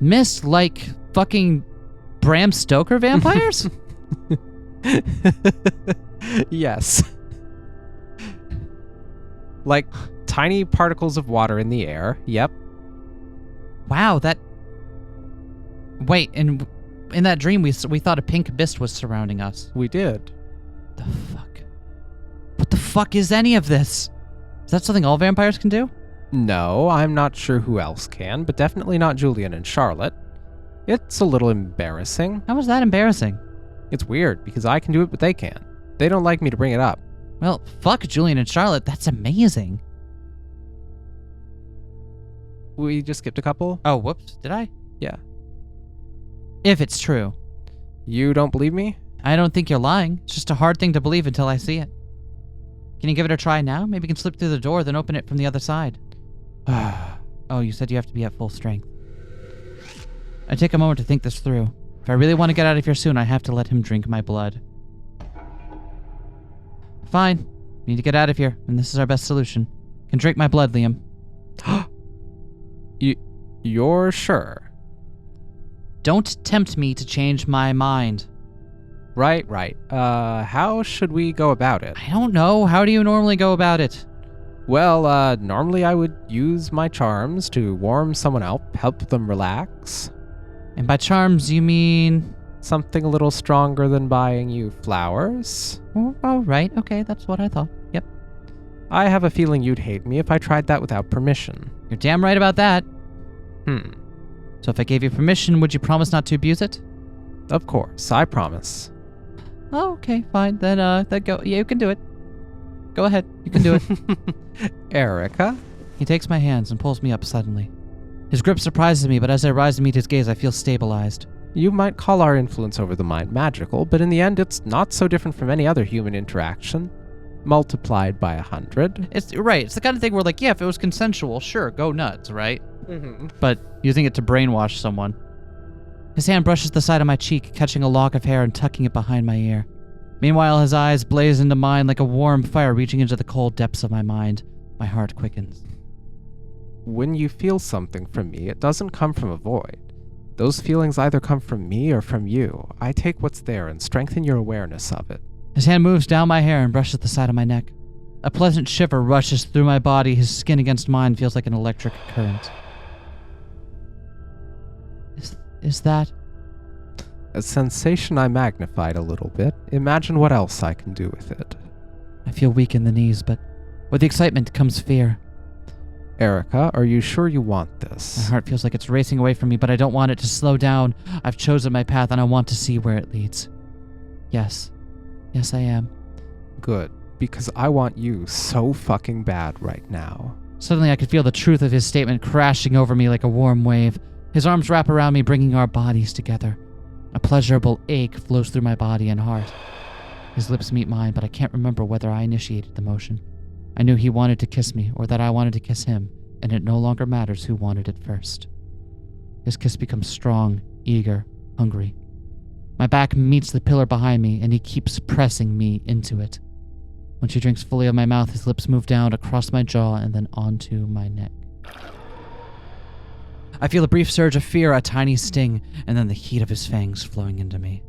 Mist like fucking Bram Stoker vampires? Yes. Like tiny particles of water in the air. Yep. Wow, that... Wait, in that dream, we thought a pink mist was surrounding us. We did. The fuck? What the fuck is any of this? Is that something all vampires can do? No, I'm not sure who else can, but definitely not Julian and Charlotte. It's a little embarrassing. How was that embarrassing? It's weird, because I can do it, but they can't. They don't like me to bring it up. Well, fuck Julian and Charlotte. That's amazing. We just skipped a couple? Oh, whoops. Did I? Yeah. If it's true. You don't believe me? I don't think you're lying. It's just a hard thing to believe until I see it. Can you give it a try now? Maybe you can slip through the door, then open it from the other side. Oh, you said you have to be at full strength. I take a moment to think this through. If I really want to get out of here soon, I have to let him drink my blood. Fine. We need to get out of here, and this is our best solution. Can drink my blood, Liam. You're sure? Don't tempt me to change my mind. Right. How should we go about it? I don't know. How do you normally go about it? Well, normally I would use my charms to warm someone up, help them relax. And by charms, you mean... Something a little stronger than buying you flowers. Oh, right. Okay, that's what I thought. Yep. I have a feeling you'd hate me if I tried that without permission. You're damn right about that. So if I gave you permission, would you promise not to abuse it? Of course, I promise. Oh, okay, fine. Then go. Yeah, you can do it. Go ahead. You can do it. Erica? He takes my hands and pulls me up suddenly. His grip surprises me, but as I rise to meet his gaze, I feel stabilized. You might call our influence over the mind magical, but in the end, it's not so different from any other human interaction. multiplied by 100. It's right. It's the kind of thing where, like, yeah, if it was consensual, sure, go nuts, right? Mm-hmm. But using it to brainwash someone. His hand brushes the side of my cheek, catching a lock of hair and tucking it behind my ear. Meanwhile, his eyes blaze into mine like a warm fire reaching into the cold depths of my mind. My heart quickens. When you feel something from me, it doesn't come from a void. Those feelings either come from me or from you. I take what's there and strengthen your awareness of it. His hand moves down my hair and brushes the side of my neck. A pleasant shiver rushes through my body. His skin against mine feels like an electric current. Is that... A sensation I magnified a little bit. Imagine what else I can do with it. I feel weak in the knees, but with the excitement comes fear. Erica, are you sure you want My this? heart feels like it's racing away from me, but I don't want it to slow down. I've chosen my path and I want to see where it leads. Yes. Yes, I am. Good, because I want you so fucking bad right now. Suddenly I could feel the truth of his statement crashing over me like a warm wave. His arms wrap around me, bringing our bodies together. A pleasurable ache flows through my body and heart. His lips meet mine, but I can't remember whether I initiated the motion. I knew he wanted to kiss me, or that I wanted to kiss him, and it no longer matters who wanted it first. His kiss becomes strong, eager, hungry. My back meets the pillar behind me, and he keeps pressing me into it. When she drinks fully of my mouth, his lips move down across my jaw and then onto my neck. I feel a brief surge of fear, a tiny sting, and then the heat of his fangs flowing into me.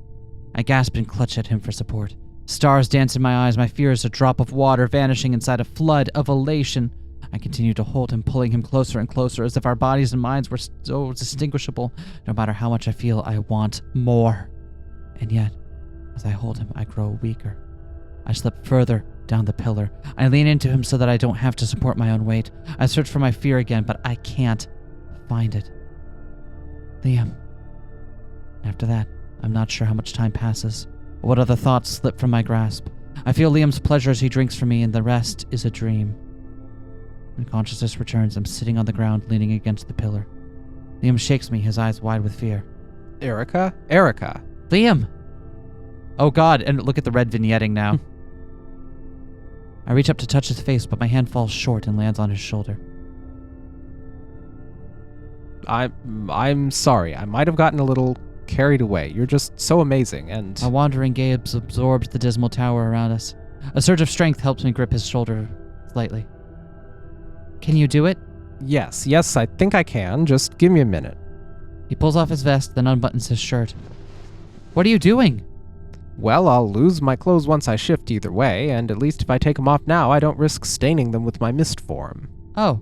I gasp and clutch at him for support. Stars dance in my eyes, my fear is a drop of water vanishing inside a flood of elation. I continue to hold him, pulling him closer and closer, as if our bodies and minds were so distinguishable. No matter how much I feel, I want more. And yet, as I hold him, I grow weaker. I slip further down the pillar. I lean into him so that I don't have to support my own weight. I search for my fear again, but I can't find it. Liam. After that, I'm not sure how much time passes, or what other thoughts slip from my grasp. I feel Liam's pleasure as he drinks from me, and the rest is a dream. When consciousness returns, I'm sitting on the ground, leaning against the pillar. Liam shakes me, his eyes wide with fear. Erica? Erica! Liam! Oh God, and look at the red vignetting now. I reach up to touch his face, but my hand falls short and lands on his shoulder. I'm sorry. I might have gotten a little carried away. You're just so amazing, and... My wandering gaze absorbs the dismal tower around us. A surge of strength helps me grip his shoulder slightly. Can you do it? Yes, I think I can. Just give me a minute. He pulls off his vest, then unbuttons his shirt. What are you doing? Well, I'll lose my clothes once I shift either way, and at least if I take them off now, I don't risk staining them with my mist form. Oh.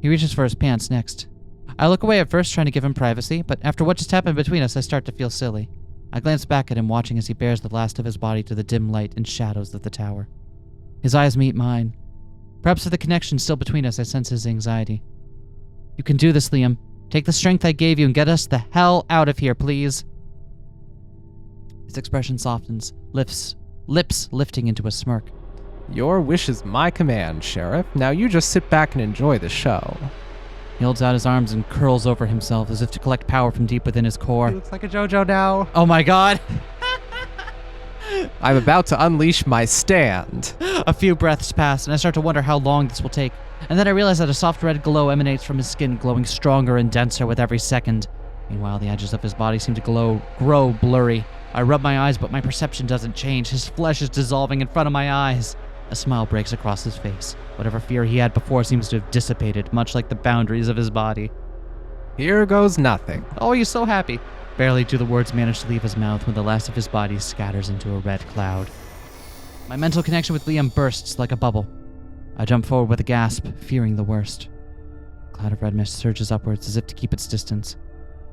He reaches for his pants next. I look away at first, trying to give him privacy, but after what just happened between us, I start to feel silly. I glance back at him, watching as he bears the last of his body to the dim light and shadows of the tower. His eyes meet mine. Perhaps for the connection still between us, I sense his anxiety. You can do this, Liam. Take the strength I gave you and get us the hell out of here, please. His expression softens, lips lifting into a smirk. Your wish is my command, Sheriff. Now you just sit back and enjoy the show. He holds out his arms and curls over himself as if to collect power from deep within his core. He looks like a JoJo now. Oh my God! I'm about to unleash my stand. A few breaths pass, and I start to wonder how long this will take. And then I realize that a soft red glow emanates from his skin, glowing stronger and denser with every second. Meanwhile, the edges of his body seem to grow blurry. I rub my eyes, but my perception doesn't change. His flesh is dissolving in front of my eyes. A smile breaks across his face. Whatever fear he had before seems to have dissipated, much like the boundaries of his body. Here goes nothing. Oh, he's so happy. Barely do the words manage to leave his mouth when the last of his body scatters into a red cloud. My mental connection with Liam bursts like a bubble. I jump forward with a gasp, fearing the worst. A cloud of red mist surges upwards as if to keep its distance.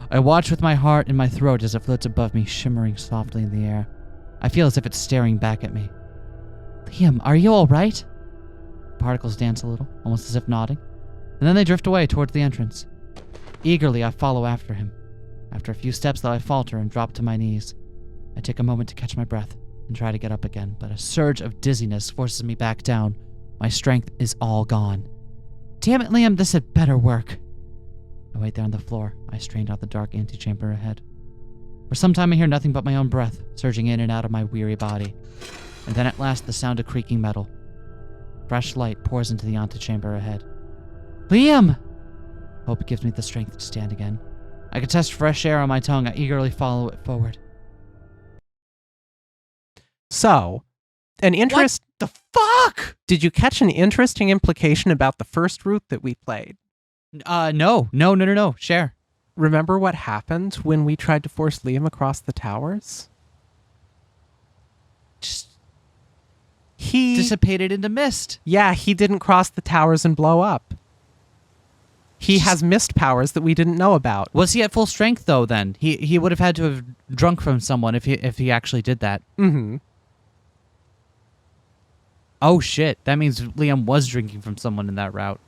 I watch with my heart in my throat as it floats above me, shimmering softly in the air. I feel as if it's staring back at me. Liam, are you all right? Particles dance a little, almost as if nodding, and then they drift away towards the entrance. Eagerly, I follow after him. After a few steps, though, I falter and drop to my knees. I take a moment to catch my breath and try to get up again, but a surge of dizziness forces me back down. My strength is all gone. Damn it, Liam, this had better work. I wait there on the floor. I strain out the dark antechamber ahead. For some time, I hear nothing but my own breath surging in and out of my weary body. And then at last the sound of creaking metal. Fresh light pours into the antechamber ahead. Liam! Hope gives me the strength to stand again. I can taste fresh air on my tongue. I eagerly follow it forward. So, an interest. What the fuck? Did you catch an interesting implication about the first route that we played? No. Share. Remember what happened when we tried to force Liam across the towers? He dissipated into mist. Yeah, he didn't cross the towers and blow up. He has mist powers that we didn't know about. Was he at full strength though? Then he would have had to have drunk from someone if he actually did that. Mm-hmm. Oh shit! That means Liam was drinking from someone in that route.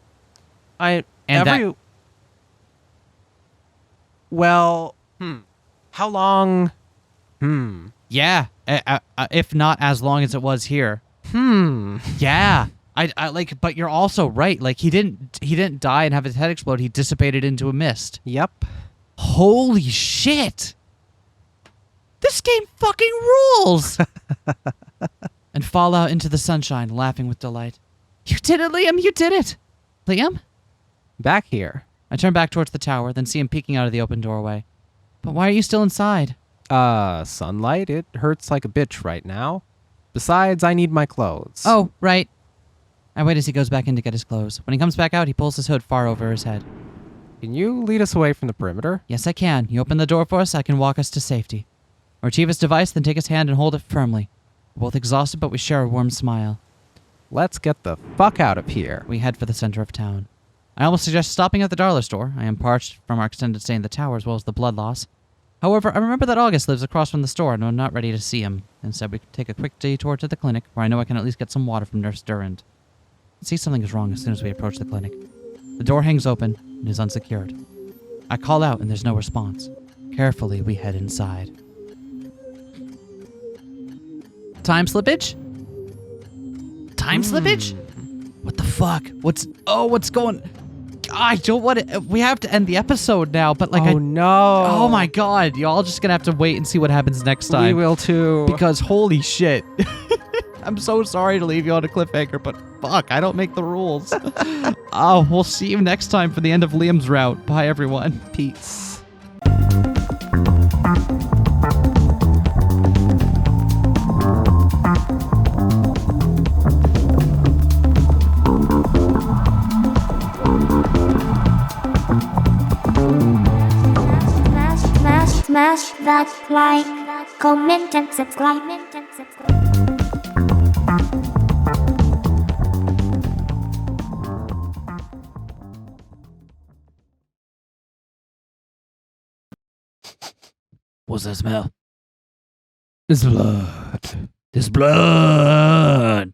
Well, how long? Yeah, if not as long as it was here. Yeah. I like, but you're also right. Like he didn't die and have his head explode. He dissipated into a mist. Yep. Holy shit! This game fucking rules. And fall out into the sunshine, laughing with delight. You did it, Liam. You did it, Liam. Back here. I turn back towards the tower, then see him peeking out of the open doorway. But why are you still inside? Sunlight. It hurts like a bitch right now. Besides, I need my clothes. Oh, right. I wait as he goes back in to get his clothes. When he comes back out, he pulls his hood far over his head. Can you lead us away from the perimeter? Yes, I can. You open the door for us, I can walk us to safety. Retrieve his device, then take his hand and hold it firmly. We're both exhausted, but we share a warm smile. Let's get the fuck out of here. We head for the center of town. I almost suggest stopping at the dollar store. I am parched from our extended stay in the tower as well as the blood loss. However, I remember that August lives across from the store and I'm not ready to see him. Instead, we can take a quick detour to the clinic where I know I can at least get some water from Nurse Durand. I see something is wrong as soon as we approach the clinic. The door hangs open and is unsecured. I call out and there's no response. Carefully, we head inside. Time slippage? Time slippage? What the fuck? What's going... I don't want to... We have to end the episode now, but like no. Oh my god, y'all just gonna have to wait and see what happens next time. We will too. Because holy shit. I'm so sorry to leave you on a cliffhanger, but fuck, I don't make the rules. Oh, we'll see you next time for the end of Liam's route. Bye, everyone. Peace. Smash that like, comment and subscribe. What's that smell? It's blood. There's blood.